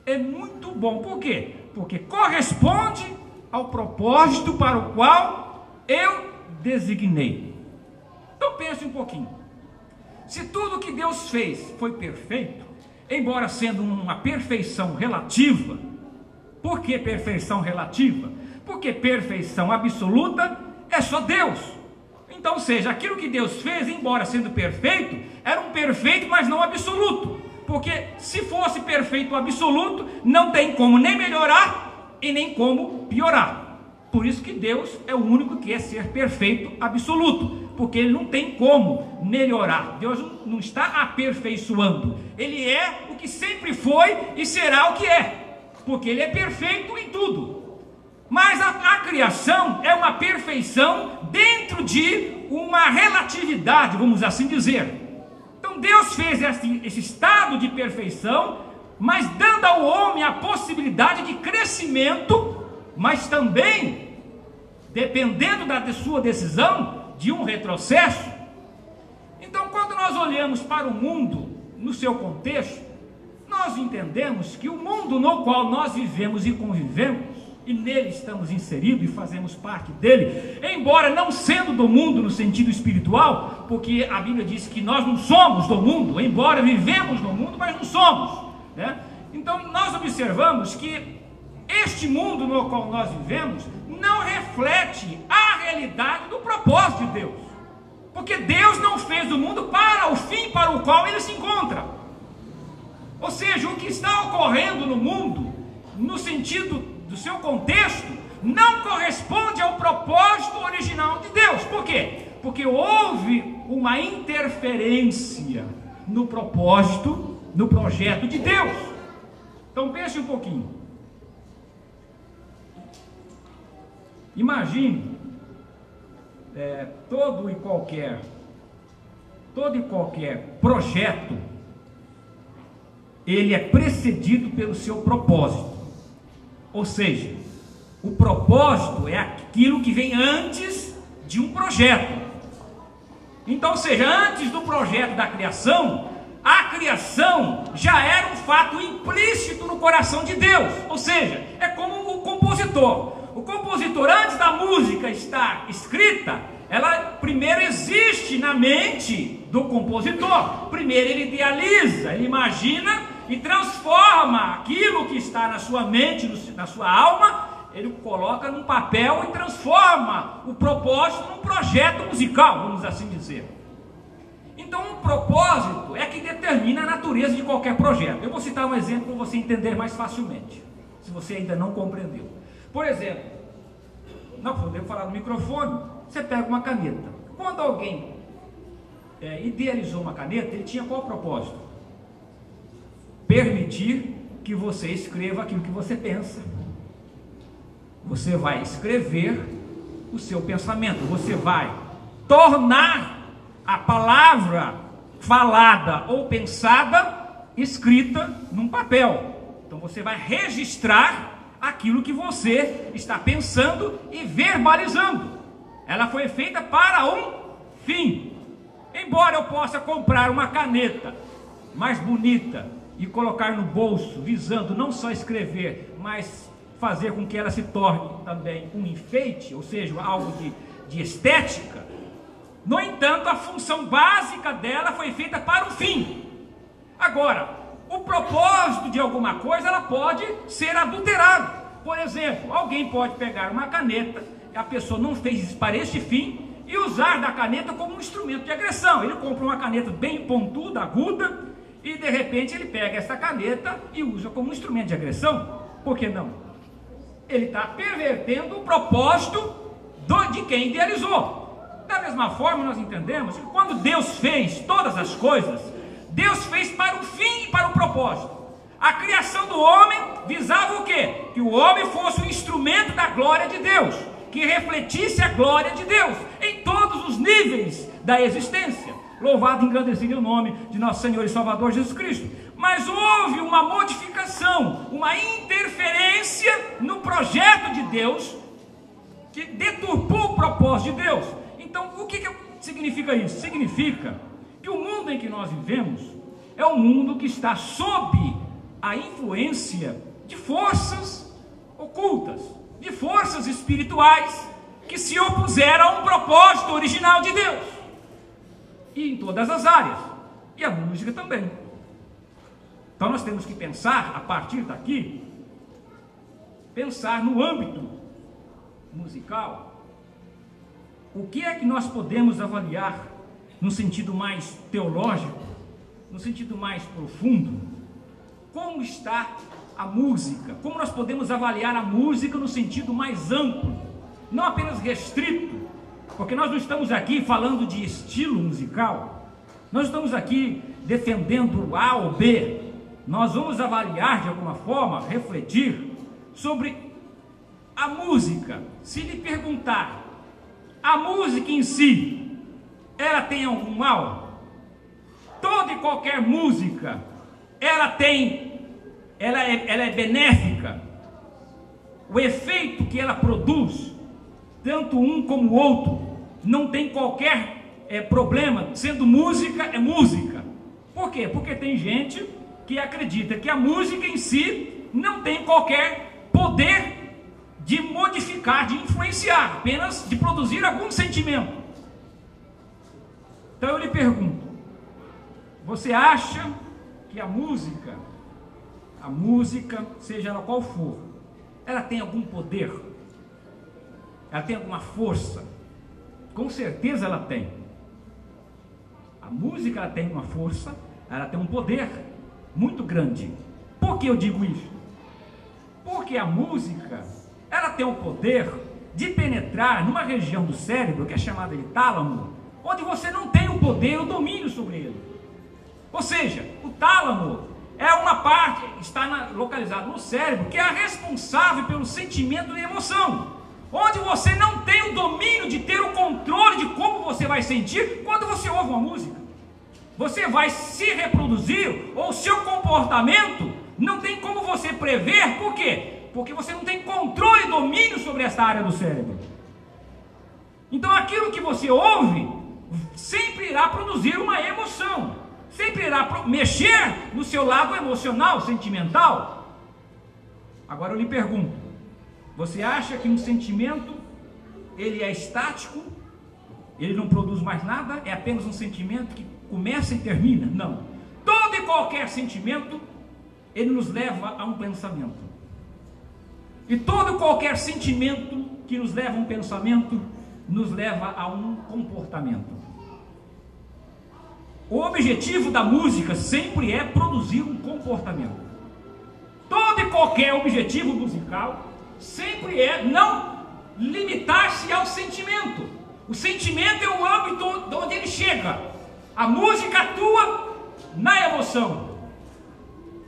é muito bom. Por quê? Porque corresponde ao propósito para o qual eu designei. Então pense um pouquinho. Se tudo que Deus fez foi perfeito, embora sendo uma perfeição relativa, por que perfeição relativa? Porque perfeição absoluta é só Deus. Então, ou seja, aquilo que Deus fez, embora sendo perfeito, era um perfeito, mas não absoluto. Porque se fosse perfeito absoluto, não tem como nem melhorar e nem como piorar. Por isso que Deus é o único que é ser perfeito absoluto, porque Ele não tem como melhorar. Deus não está aperfeiçoando. Ele é o que sempre foi e será o que é, porque Ele é perfeito em tudo. Mas a criação é uma perfeição dentro de uma relatividade, vamos assim dizer. Então Deus fez esse estado de perfeição, mas dando ao homem a possibilidade de crescimento, mas também, dependendo da sua decisão, de um retrocesso. Então, quando nós olhamos para o mundo no seu contexto, nós entendemos que o mundo no qual nós vivemos e convivemos, e nele estamos inseridos e fazemos parte dele, embora não sendo do mundo no sentido espiritual, porque a Bíblia diz que nós não somos do mundo, embora vivemos no mundo, mas não somos, né? Então nós observamos que este mundo no qual nós vivemos não reflete a realidade do propósito de Deus, porque Deus não fez o mundo para o fim para o qual ele se encontra. Ou seja, o que está ocorrendo no mundo, no sentido do seu contexto, não corresponde ao propósito original de Deus. Por quê? Porque houve uma interferência no propósito, no projeto de Deus. Então pense um pouquinho. Imagine todo e qualquer projeto, ele é precedido pelo seu propósito. Ou seja, o propósito é aquilo que vem antes de um projeto. Então, ou seja, antes do projeto da criação, a criação já era um fato implícito no coração de Deus. Ou seja, é como o compositor. O compositor, antes da música estar escrita, ela primeiro existe na mente do compositor. Primeiro ele idealiza, ele imagina e transforma aquilo que está na sua mente, na sua alma, ele coloca num papel e transforma o propósito num projeto musical, vamos assim dizer. Então, um propósito é que determina a natureza de qualquer projeto. Eu vou citar um exemplo para você entender mais facilmente, se você ainda não compreendeu. Por exemplo, não podemos falar no microfone, você pega uma caneta. Quando alguém idealizou uma caneta, ele tinha qual propósito? Permitir que você escreva aquilo que você pensa. Você vai escrever o seu pensamento, você vai tornar a palavra falada ou pensada escrita num papel. Então você vai registrar aquilo que você está pensando e verbalizando. Ela foi feita para um fim. Embora eu possa comprar uma caneta mais bonita e colocar no bolso, visando não só escrever, mas fazer com que ela se torne também um enfeite, ou seja, algo de estética. No entanto, a função básica dela foi feita para o fim. Agora, o propósito de alguma coisa, ela pode ser adulterado. Por exemplo, alguém pode pegar uma caneta, a pessoa não fez isso para este fim, e usar da caneta como um instrumento de agressão. Ele compra uma caneta bem pontuda, aguda, e de repente ele pega essa caneta e usa como um instrumento de agressão. Por que não? Ele está pervertendo o propósito de quem idealizou. Da mesma forma, nós entendemos que quando Deus fez todas as coisas, Deus fez para o fim e para o propósito. A criação do homem visava o quê? Que o homem fosse um instrumento da glória de Deus, que refletisse a glória de Deus em todos os níveis da existência. Louvado e engrandecido o nome de nosso Senhor e Salvador Jesus Cristo. Mas houve uma modificação, uma interferência no projeto de Deus, que deturpou o propósito de Deus. Então, o que significa isso? Significa que o mundo em que nós vivemos é um mundo que está sob a influência de forças ocultas, de forças espirituais, que se opuseram a um propósito original de Deus. E em todas as áreas, e a música também. Então nós temos que pensar, a partir daqui, pensar no âmbito musical, o que é que nós podemos avaliar no sentido mais teológico, no sentido mais profundo? Como está a música? Como nós podemos avaliar a música no sentido mais amplo, não apenas restrito? Porque nós não estamos aqui falando de estilo musical, nós estamos aqui defendendo A ou B. Nós vamos avaliar de alguma forma, refletir sobre a música. Se lhe perguntar, a música em si, ela tem algum mal? Toda e qualquer música, ela é benéfica. O efeito que ela produz, tanto um como o outro, não tem qualquer problema. Sendo música, é música. Por quê? Porque tem gente que acredita que a música em si não tem qualquer poder de modificar, de influenciar, apenas de produzir algum sentimento. Então eu lhe pergunto, você acha que a música, seja ela qual for, ela tem algum poder? Ela tem alguma força? Com certeza ela tem. A música, ela tem uma força, ela tem um poder muito grande. Por que eu digo isso? Porque a música, ela tem o poder de penetrar numa região do cérebro que é chamada de tálamo, onde você não tem o poder, o domínio sobre ele. Ou seja, o tálamo é uma parte, está localizado no cérebro, que é a responsável pelo sentimento e emoção, onde você não tem o domínio de ter o controle de como você vai sentir quando você ouve uma música. Você vai se reproduzir, ou seu comportamento não tem como você prever. Por quê? Porque você não tem controle e domínio sobre essa área do cérebro. Então aquilo que você ouve sempre irá produzir uma emoção, sempre irá mexer no seu lado emocional, sentimental. Agora eu lhe pergunto, você acha que um sentimento, ele é estático? Ele não produz mais nada? É apenas um sentimento que começa e termina? Não. Todo e qualquer sentimento, ele nos leva a um pensamento. E todo e qualquer sentimento que nos leva a um pensamento, nos leva a um comportamento. O objetivo da música sempre é produzir um comportamento. Todo e qualquer objetivo musical sempre é não limitar-se ao sentimento. O sentimento é o âmbito de onde ele chega. A música atua na emoção,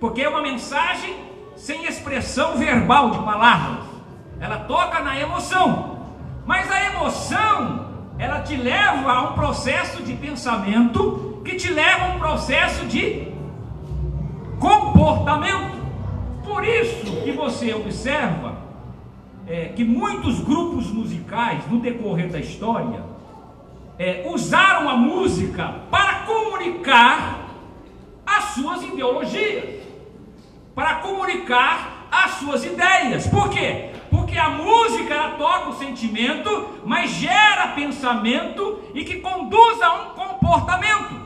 porque é uma mensagem sem expressão verbal de palavras. Ela toca na emoção, mas a emoção, ela te leva a um processo de pensamento, que te leva a um processo de comportamento. Por isso que você observa que muitos grupos musicais no decorrer da história usaram a música para comunicar as suas ideologias, para comunicar as suas ideias. Por quê? Porque a música, ela toca o sentimento, mas gera pensamento e que conduz a um comportamento,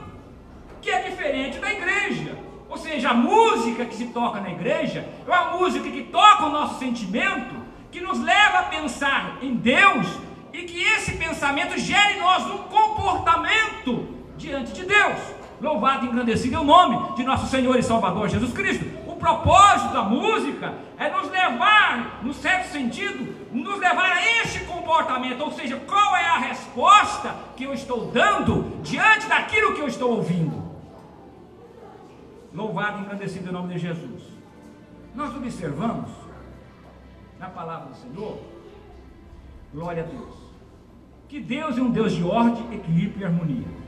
que é diferente da igreja. Ou seja, a música que se toca na igreja é uma música que toca o nosso sentimento, que nos leva a pensar em Deus, e que esse pensamento gere em nós um comportamento diante de Deus. Louvado e engrandecido é o nome de nosso Senhor e Salvador Jesus Cristo. O propósito da música é nos levar, no certo sentido, nos levar a este comportamento. Ou seja, qual é a resposta que eu estou dando diante daquilo que eu estou ouvindo. Louvado e engrandecido é o nome de Jesus. Nós observamos na palavra do Senhor, glória a Deus, que Deus é um Deus de ordem, equilíbrio e harmonia.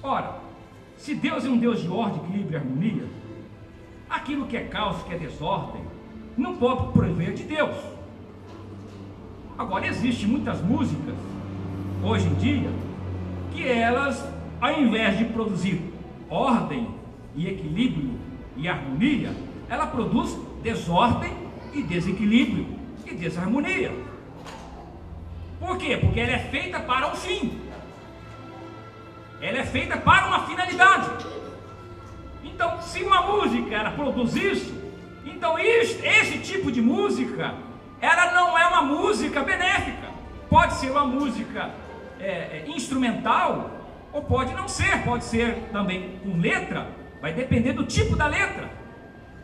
Ora, se Deus é um Deus de ordem, equilíbrio e harmonia, aquilo que é caos, que é desordem, não pode prover de Deus. Agora, existem muitas músicas, hoje em dia, que elas, ao invés de produzir ordem e equilíbrio e harmonia, ela produz desordem e desequilíbrio e desarmonia. Por quê? Porque ela é feita para um fim, ela é feita para uma finalidade. Então, se uma música ela produz isso, então esse tipo de música, ela não é uma música benéfica, Pode ser uma música instrumental, ou pode não ser, pode ser também com letra, vai depender do tipo da letra.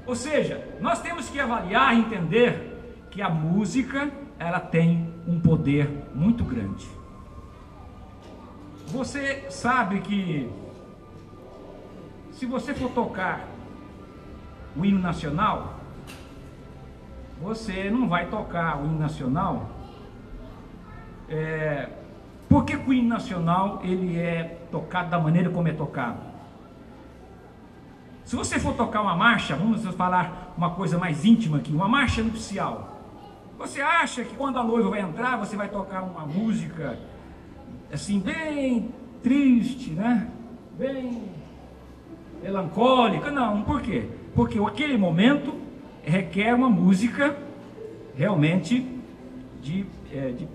Ou seja, nós temos que avaliar e entender que a música, ela tem um poder muito grande. Você sabe que se você for tocar o hino nacional, você não vai tocar o hino nacional, porque o hino nacional ele é tocado da maneira como é tocado. Se você for tocar uma marcha, vamos falar uma coisa mais íntima aqui, uma marcha nupcial, você acha que quando a noiva vai entrar, você vai tocar uma música assim, bem triste, né? Bem melancólica? Não, por quê? Porque aquele momento requer uma música realmente de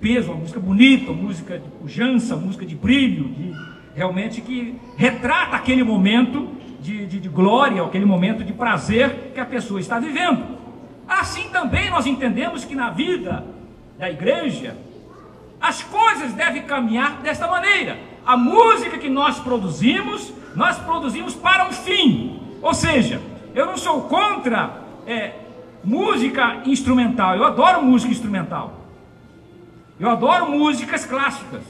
peso, uma música bonita, uma música de pujança, uma música de brilho, realmente que retrata aquele momento de glória, aquele momento de prazer que a pessoa está vivendo. Assim também nós entendemos que na vida da igreja as coisas devem caminhar desta maneira. A música que nós produzimos para um fim. Ou seja, eu não sou contra música instrumental, eu adoro música instrumental, eu adoro músicas clássicas,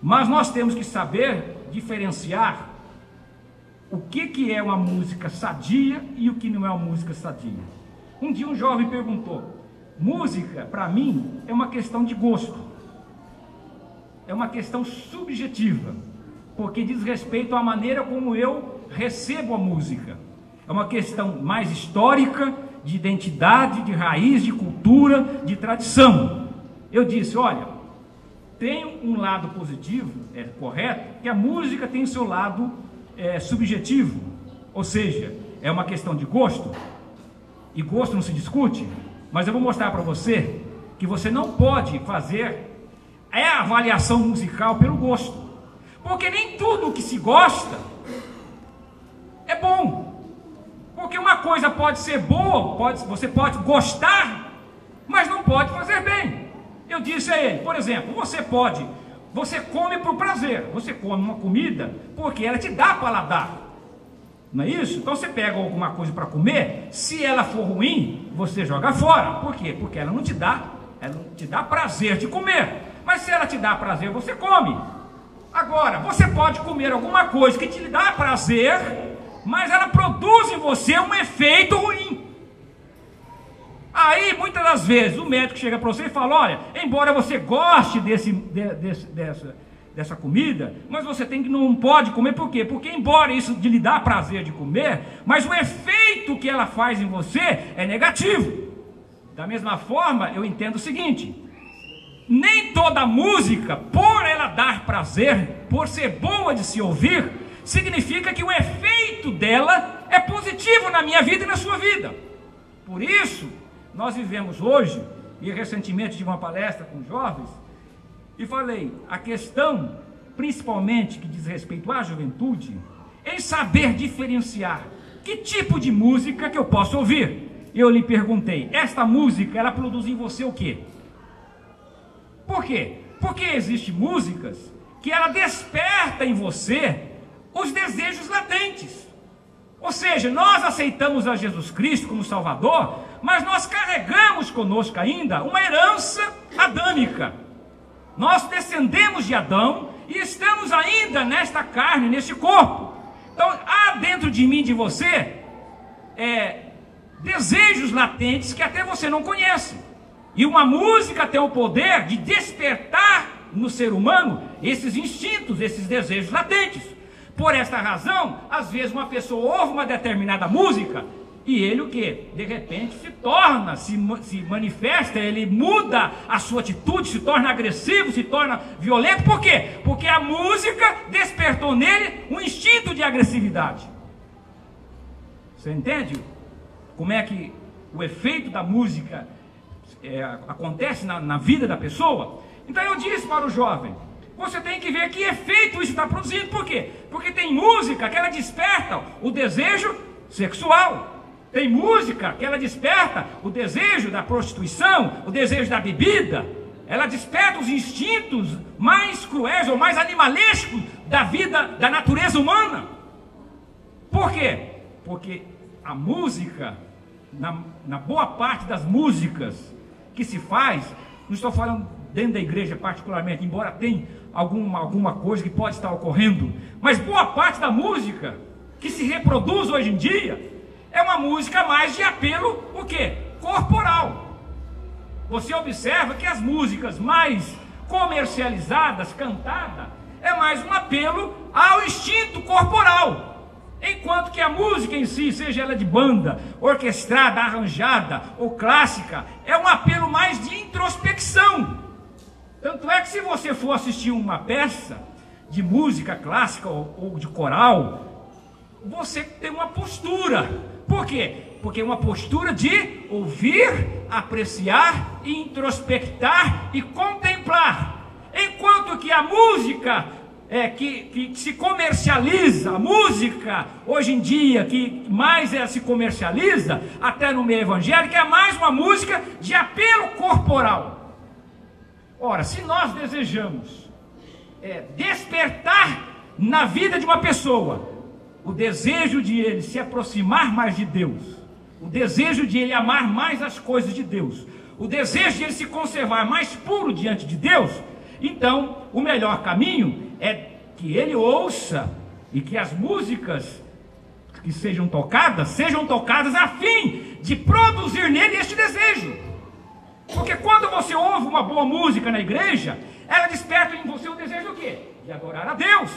mas nós temos que saber diferenciar o que é uma música sadia e o que não é uma música sadia. Um dia um jovem perguntou: música, para mim, é uma questão de gosto, é uma questão subjetiva, porque diz respeito à maneira como eu recebo a música. É uma questão mais histórica, de identidade, de raiz, de cultura, de tradição. Eu disse: olha, tem um lado positivo, é correto, que a música tem o seu lado subjetivo, ou seja, é uma questão de gosto, e gosto não se discute, mas eu vou mostrar para você que você não pode fazer a avaliação musical pelo gosto, porque nem tudo que se gosta é bom, porque uma coisa pode ser boa, você pode gostar, mas não pode fazer bem. Eu disse a ele, por exemplo, você come por prazer, você come uma comida porque ela te dá paladar, não é isso? Então você pega alguma coisa para comer, se ela for ruim, você joga fora. Por quê? Porque ela não te dá prazer de comer, mas se ela te dá prazer, você come. Agora, você pode comer alguma coisa que te dá prazer, mas ela produz em você um efeito ruim. Aí, muitas das vezes, o médico chega para você e fala: olha, embora você goste dessa comida, mas você não pode comer. Por quê? Porque embora isso lhe dá prazer de comer, mas o efeito que ela faz em você é negativo. Da mesma forma, eu entendo o seguinte: nem toda música, por ela dar prazer, por ser boa de se ouvir, significa que o efeito dela é positivo na minha vida e na sua vida. Por isso, nós vivemos hoje, e recentemente tive uma palestra com jovens, e falei, a questão, principalmente que diz respeito à juventude, em saber diferenciar que tipo de música que eu posso ouvir. Eu lhe perguntei, esta música, ela produz em você o quê? Por quê? Porque existem músicas que ela desperta em você os desejos latentes. Ou seja, nós aceitamos a Jesus Cristo como Salvador, mas nós carregamos conosco ainda uma herança adâmica. Nós descendemos de Adão e estamos ainda nesta carne, neste corpo. Então, há dentro de mim, de você, desejos latentes que até você não conhece. E uma música tem o poder de despertar no ser humano esses instintos, esses desejos latentes. Por esta razão, às vezes uma pessoa ouve uma determinada música e ele o quê? De repente se torna, se manifesta, ele muda a sua atitude, se torna agressivo, se torna violento. Por quê? Porque a música despertou nele um instinto de agressividade. Você entende como é que o efeito da música acontece na vida da pessoa? Então eu disse para o jovem, você tem que ver que efeito isso está produzindo. Por quê? Porque tem música que ela desperta o desejo sexual. Tem música que ela desperta o desejo da prostituição, o desejo da bebida. ela desperta os instintos mais cruéis ou mais animalescos da vida, da natureza humana. Por quê? Porque a música, na boa parte das músicas que se faz, não estou falando dentro da igreja particularmente, embora tenha alguma coisa que pode estar ocorrendo, mas boa parte da música que se reproduz hoje em dia é uma música mais de apelo, o quê? Corporal. Você observa que as músicas mais comercializadas, cantadas, é mais um apelo ao instinto corporal. Enquanto que a música em si, seja ela de banda, orquestrada, arranjada ou clássica, é um apelo mais de introspecção. Tanto é que se você for assistir uma peça de música clássica ou de coral, você tem uma postura. Por quê? Porque é uma postura de ouvir, apreciar, introspectar e contemplar. Enquanto que a música que se comercializa, a música hoje em dia que mais se comercializa, até no meio evangélico, é mais uma música de apelo corporal. Ora, se nós desejamos despertar na vida de uma pessoa o desejo de ele se aproximar mais de Deus, o desejo de ele amar mais as coisas de Deus, o desejo de ele se conservar mais puro diante de Deus, então o melhor caminho é que ele ouça e que as músicas que sejam tocadas a fim de produzir nele este desejo. Porque quando você ouve uma boa música na igreja, ela desperta em você o desejo do quê? De adorar a Deus,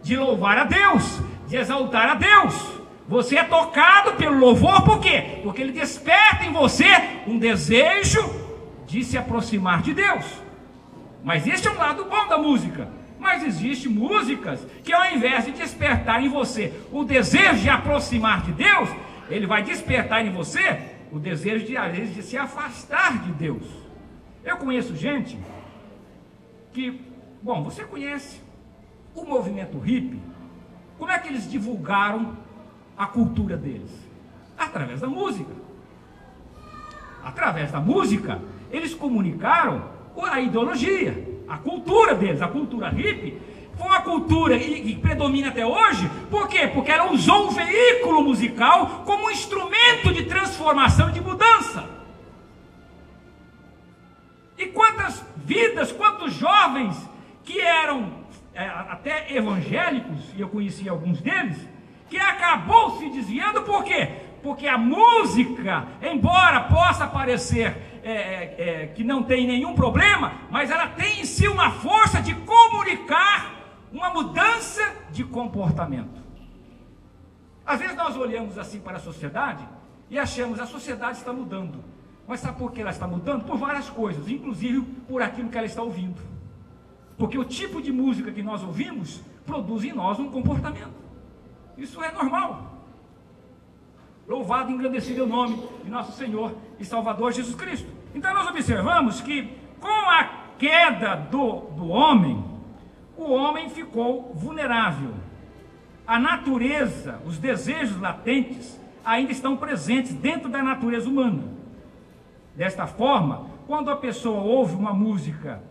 de louvar a Deus, de exaltar a Deus. Você é tocado pelo louvor, por quê? Porque ele desperta em você um desejo de se aproximar de Deus. Mas este é um lado bom da música. Mas existem músicas que, ao invés de despertar em você o desejo de aproximar de Deus, ele vai despertar em você o desejo de, às vezes, de se afastar de Deus. Eu conheço gente que, bom, você conhece o movimento hippie. Como é que eles divulgaram a cultura deles? Através da música. Através da música, eles comunicaram a ideologia, a cultura deles. A cultura hippie foi uma cultura que predomina até hoje. Por quê? Porque ela usou o veículo musical como um instrumento de transformação e de mudança. E quantas vidas, quantos jovens que eram até evangélicos, e eu conheci alguns deles, que acabou se desviando. Por quê? Porque a música, embora possa parecer que não tem nenhum problema, mas ela tem em si uma força de comunicar uma mudança de comportamento. Às vezes nós olhamos assim para a sociedade e achamos que a sociedade está mudando. Mas sabe por que ela está mudando? Por várias coisas, inclusive por aquilo que ela está ouvindo. Porque o tipo de música que nós ouvimos produz em nós um comportamento. Isso é normal. Louvado e engrandecido é o nome de nosso Senhor e Salvador Jesus Cristo. Então nós observamos que com a queda do homem, o homem ficou vulnerável. A natureza, os desejos latentes ainda estão presentes dentro da natureza humana. Desta forma, quando a pessoa ouve uma música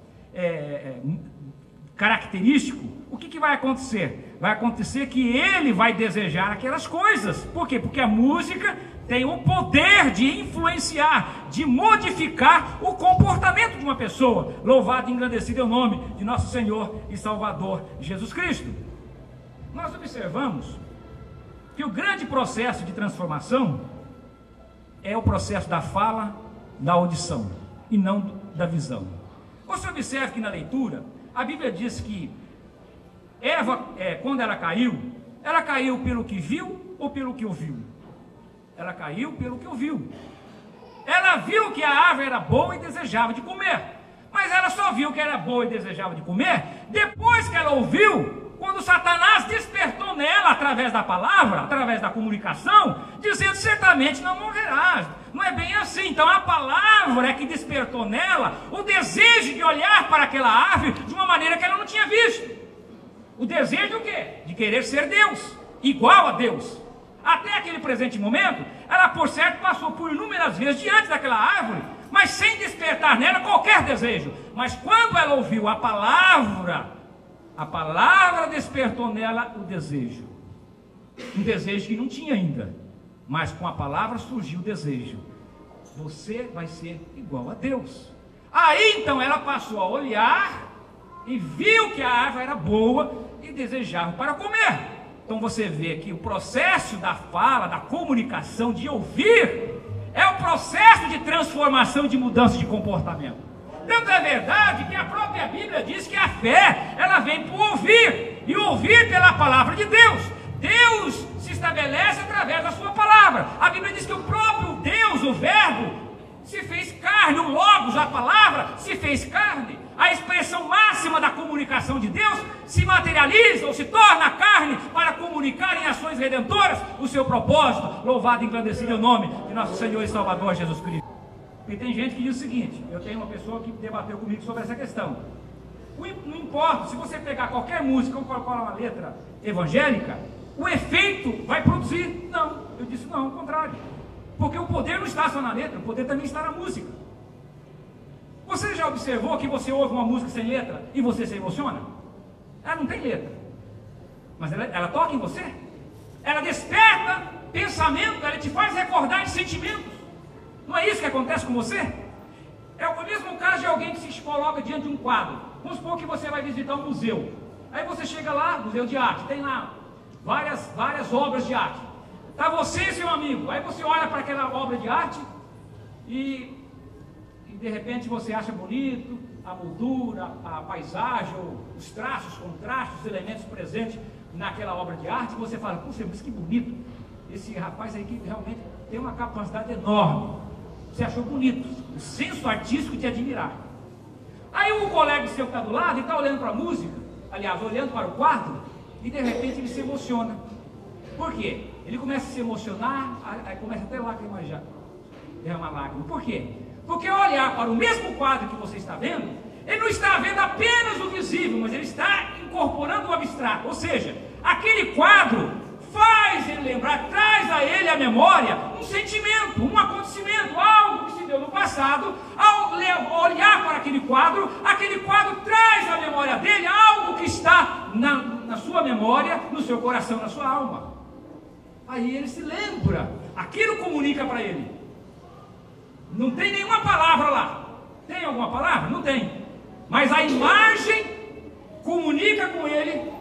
característico, o que vai acontecer? Vai acontecer que ele vai desejar aquelas coisas. Por quê? Porque a música tem o poder de influenciar, de modificar o comportamento de uma pessoa. Louvado e engrandecido é o nome de nosso Senhor e Salvador Jesus Cristo. Nós observamos que o grande processo de transformação é o processo da fala, da audição, e não da visão. Você observa que na leitura, a Bíblia diz que Eva, quando ela caiu pelo que viu ou pelo que ouviu? Ela caiu pelo que ouviu. Ela viu que a árvore era boa e desejava de comer. Mas ela só viu que era boa e desejava de comer depois que ela ouviu, quando Satanás despertou nela através da palavra, através da comunicação, dizendo: certamente não morrerás. Não é bem assim. Então a palavra é que despertou nela o desejo de olhar para aquela árvore de uma maneira que ela não tinha visto. O desejo do quê? De querer ser Deus, igual a Deus. Até aquele presente momento, ela por certo passou por inúmeras vezes diante daquela árvore, mas sem despertar nela qualquer desejo. Mas quando ela ouviu a palavra despertou nela o desejo. Um desejo que não tinha ainda, mas com a palavra surgiu o desejo. Você vai ser igual a Deus. Aí então ela passou a olhar e viu que a árvore era boa e desejava para comer. Então você vê que o processo da fala, da comunicação, de ouvir, é o processo de transformação, de mudança de comportamento. Tanto é verdade que a própria Bíblia diz que a fé, ela vem por ouvir, e ouvir pela palavra de Deus. Deus se estabelece através da sua palavra. A Bíblia diz que o próprio Deus, o Verbo, se fez carne, o Logos, a palavra, se fez carne. A expressão máxima da comunicação de Deus se materializa ou se torna carne para comunicar em ações redentoras o seu propósito. Louvado e engrandecido é o nome de nosso Senhor e Salvador Jesus Cristo. E tem gente que diz o seguinte, eu tenho uma pessoa que debateu comigo sobre essa questão. Não importa, se você pegar qualquer música ou colocar uma letra evangélica, o efeito vai produzir. Não, eu disse não, ao contrário. Porque o poder não está só na letra, o poder também está na música. Você já observou que você ouve uma música sem letra e você se emociona? Ela não tem letra, mas ela toca em você. Ela desperta pensamento, ela te faz recordar de sentimentos. Não é isso que acontece com você? É o mesmo caso de alguém que se coloca diante de um quadro. Vamos supor que você vai visitar um museu. Aí você chega lá, museu de arte, tem lá várias obras de arte. Está você e seu amigo. Aí você olha para aquela obra de arte e de repente você acha bonito a moldura, a paisagem, os traços, os contrastes, os elementos presentes naquela obra de arte. E você fala, puxa, mas que bonito. Esse rapaz aí que realmente tem uma capacidade enorme. Você achou bonito, o senso artístico de admirar. Aí o colega seu que está do lado, ele está olhando para a música, aliás, olhando para o quadro, e de repente ele se emociona. Por quê? Ele começa a se emocionar, aí começa até lágrima já, derramar lágrima. Por quê? Porque ao olhar para o mesmo quadro que você está vendo, ele não está vendo apenas o visível, mas ele está incorporando o abstrato. Ou seja, aquele quadro faz ele lembrar, traz a ele a memória um sentimento, um acontecimento, algo que se deu no passado. Ao olhar para aquele quadro traz à memória dele algo que está na sua memória, no seu coração, na sua alma. Aí ele se lembra, aquilo comunica para ele. Não tem nenhuma palavra lá. Tem alguma palavra? Não tem. Mas a imagem comunica com ele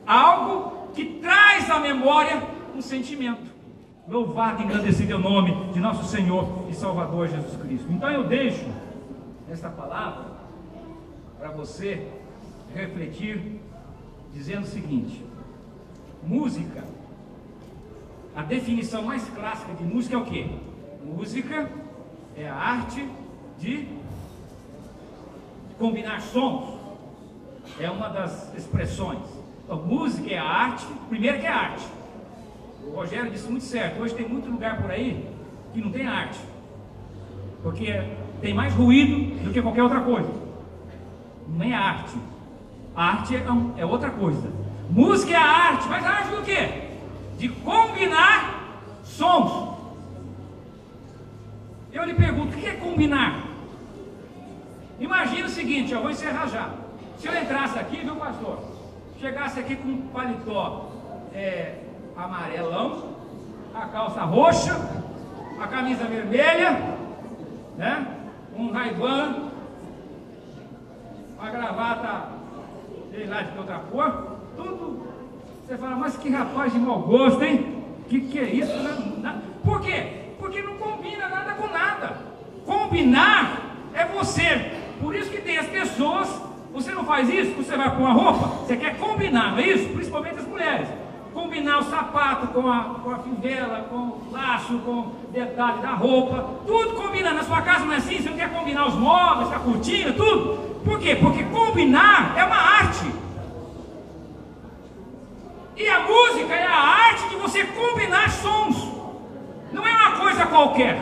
algo que traz à memória um sentimento. Louvado e engrandecido é o nome de nosso Senhor e Salvador Jesus Cristo. Então eu deixo esta palavra para você refletir, dizendo o seguinte: música, a definição mais clássica de música é o quê? Música é a arte de combinar sons. É uma das expressões. Então, música é a arte, primeiro que é arte. O Rogério disse muito certo, hoje tem muito lugar por aí que não tem arte, porque tem mais ruído do que qualquer outra coisa. Não é arte. A arte é outra coisa. Música é a arte, mas a arte do quê? De combinar sons. Eu lhe pergunto, o que é combinar? Imagina o seguinte, eu vou encerrar já. Se eu entrasse aqui, viu, pastor? Chegasse aqui com um paletó amarelão, a calça roxa, a camisa vermelha, né? Um Ray-Ban, uma gravata, sei lá, de outra cor, tudo. Você fala, mas que rapaz de mau gosto, hein? Que é isso? Por quê? Porque não combina nada com nada. Combinar é você. Por isso que tem as pessoas, você não faz isso, você vai com a roupa, você quer combinar, não é isso? Principalmente as mulheres. Combinar o sapato com a fivela, com o laço, com o detalhe da roupa, tudo combina. Na sua casa não é assim, você não quer combinar os móveis, a cortina, tudo. Por quê? Porque combinar é uma arte. E a música é a arte de você combinar sons. Não é uma coisa qualquer.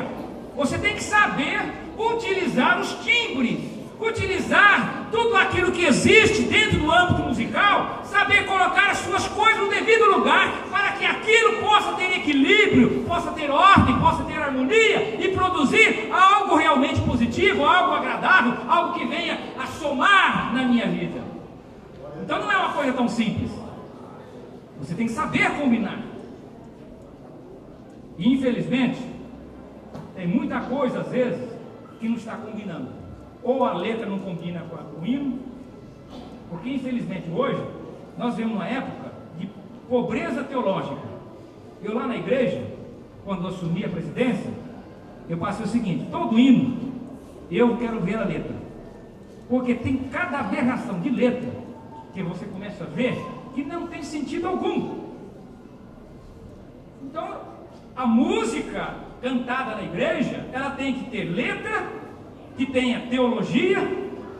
Você tem que saber utilizar os timbres, utilizar tudo aquilo que existe dentro do âmbito musical, saber colocar as suas coisas no devido lugar, para que aquilo possa ter equilíbrio, possa ter ordem, possa ter harmonia e produzir algo realmente positivo, algo agradável, algo que venha a somar na minha vida. Então não é uma coisa tão simples. Você tem que saber combinar. E infelizmente, tem muita coisa às vezes que não está combinando. Ou a letra não combina com o hino, porque infelizmente hoje nós vemos uma época de pobreza teológica. Eu lá na igreja, quando assumi a presidência, eu passei o seguinte: todo hino eu quero ver a letra, porque tem cada aberração de letra que você começa a ver que não tem sentido algum. Então a música cantada na igreja, ela tem que ter letra, que tenha teologia,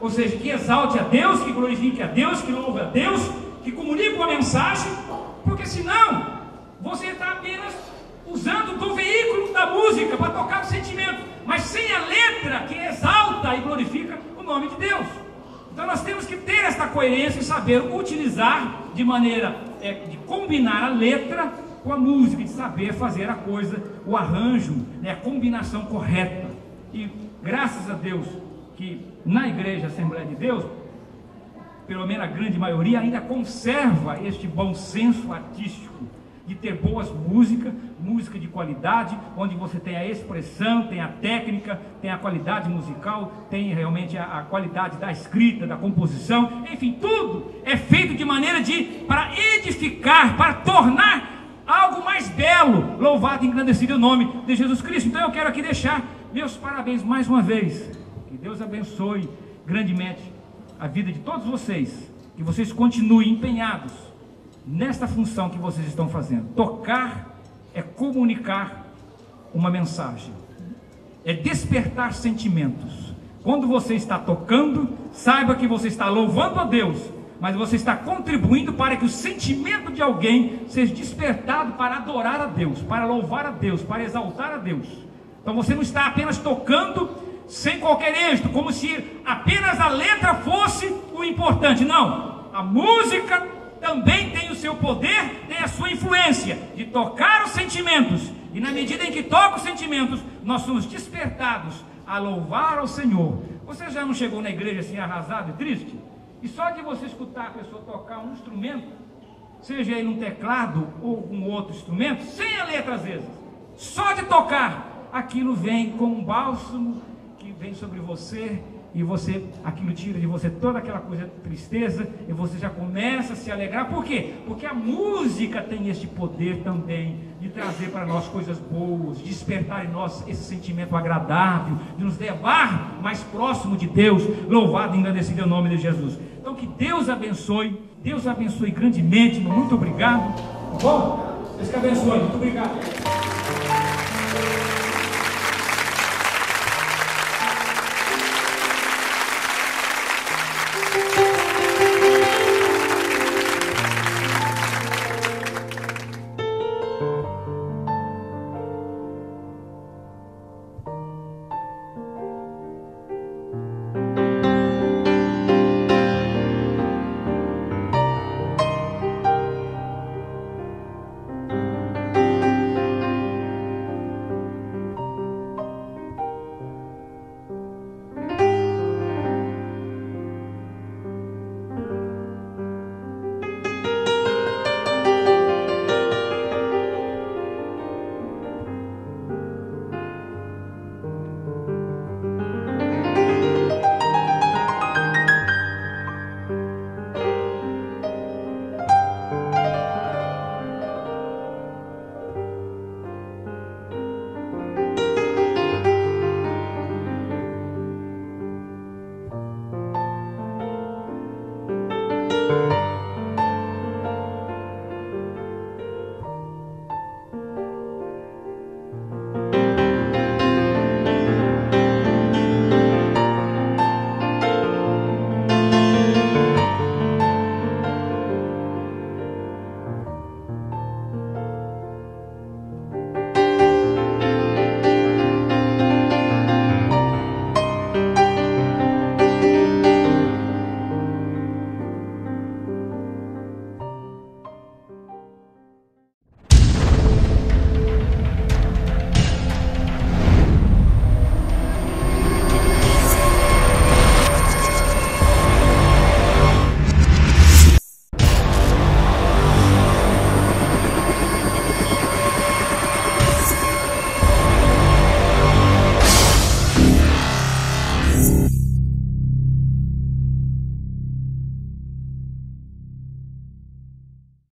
ou seja, que exalte a Deus, que glorifique a Deus, que louve a Deus, que comunique uma mensagem, porque senão você está apenas usando do veículo da música para tocar o sentimento, mas sem a letra que exalta e glorifica o nome de Deus. Então nós temos que ter esta coerência e saber utilizar de maneira de combinar a letra com a música, de saber fazer a coisa, o arranjo, a combinação correta. E graças a Deus que na igreja Assembleia de Deus, pelo menos a grande maioria, ainda conserva este bom senso artístico de ter boas músicas, música de qualidade, onde você tem a expressão, tem a técnica, tem a qualidade musical, tem realmente a qualidade da escrita, da composição, enfim, tudo é feito de maneira para edificar, para tornar algo mais belo. Louvado e engrandecido o nome de Jesus Cristo. Então eu quero aqui deixar meus parabéns mais uma vez. Que Deus abençoe grandemente a vida de todos vocês, que vocês continuem empenhados nesta função que vocês estão fazendo. Tocar é comunicar uma mensagem, é despertar sentimentos. Quando você está tocando, saiba que você está louvando a Deus, mas você está contribuindo para que o sentimento de alguém seja despertado para adorar a Deus, para louvar a Deus, para exaltar a Deus. Então você não está apenas tocando sem qualquer êxito, como se apenas a letra fosse o importante. Não, a música também tem o seu poder, tem a sua influência de tocar os sentimentos, e na medida em que toca os sentimentos, nós somos despertados a louvar ao Senhor. Você já não chegou na igreja assim arrasado e triste? E só de você escutar a pessoa tocar um instrumento, seja ele um teclado ou um outro instrumento, sem a letra às vezes, só de tocar, aquilo vem com um bálsamo que vem sobre você, e você, aquilo tira de você toda aquela coisa de tristeza, e você já começa a se alegrar. Por quê? Porque a música tem este poder também de trazer para nós coisas boas, de despertar em nós esse sentimento agradável, de nos levar mais próximo de Deus. Louvado e engrandecido é o nome de Jesus. Então que Deus abençoe grandemente, muito obrigado. Bom, Deus que abençoe, muito obrigado.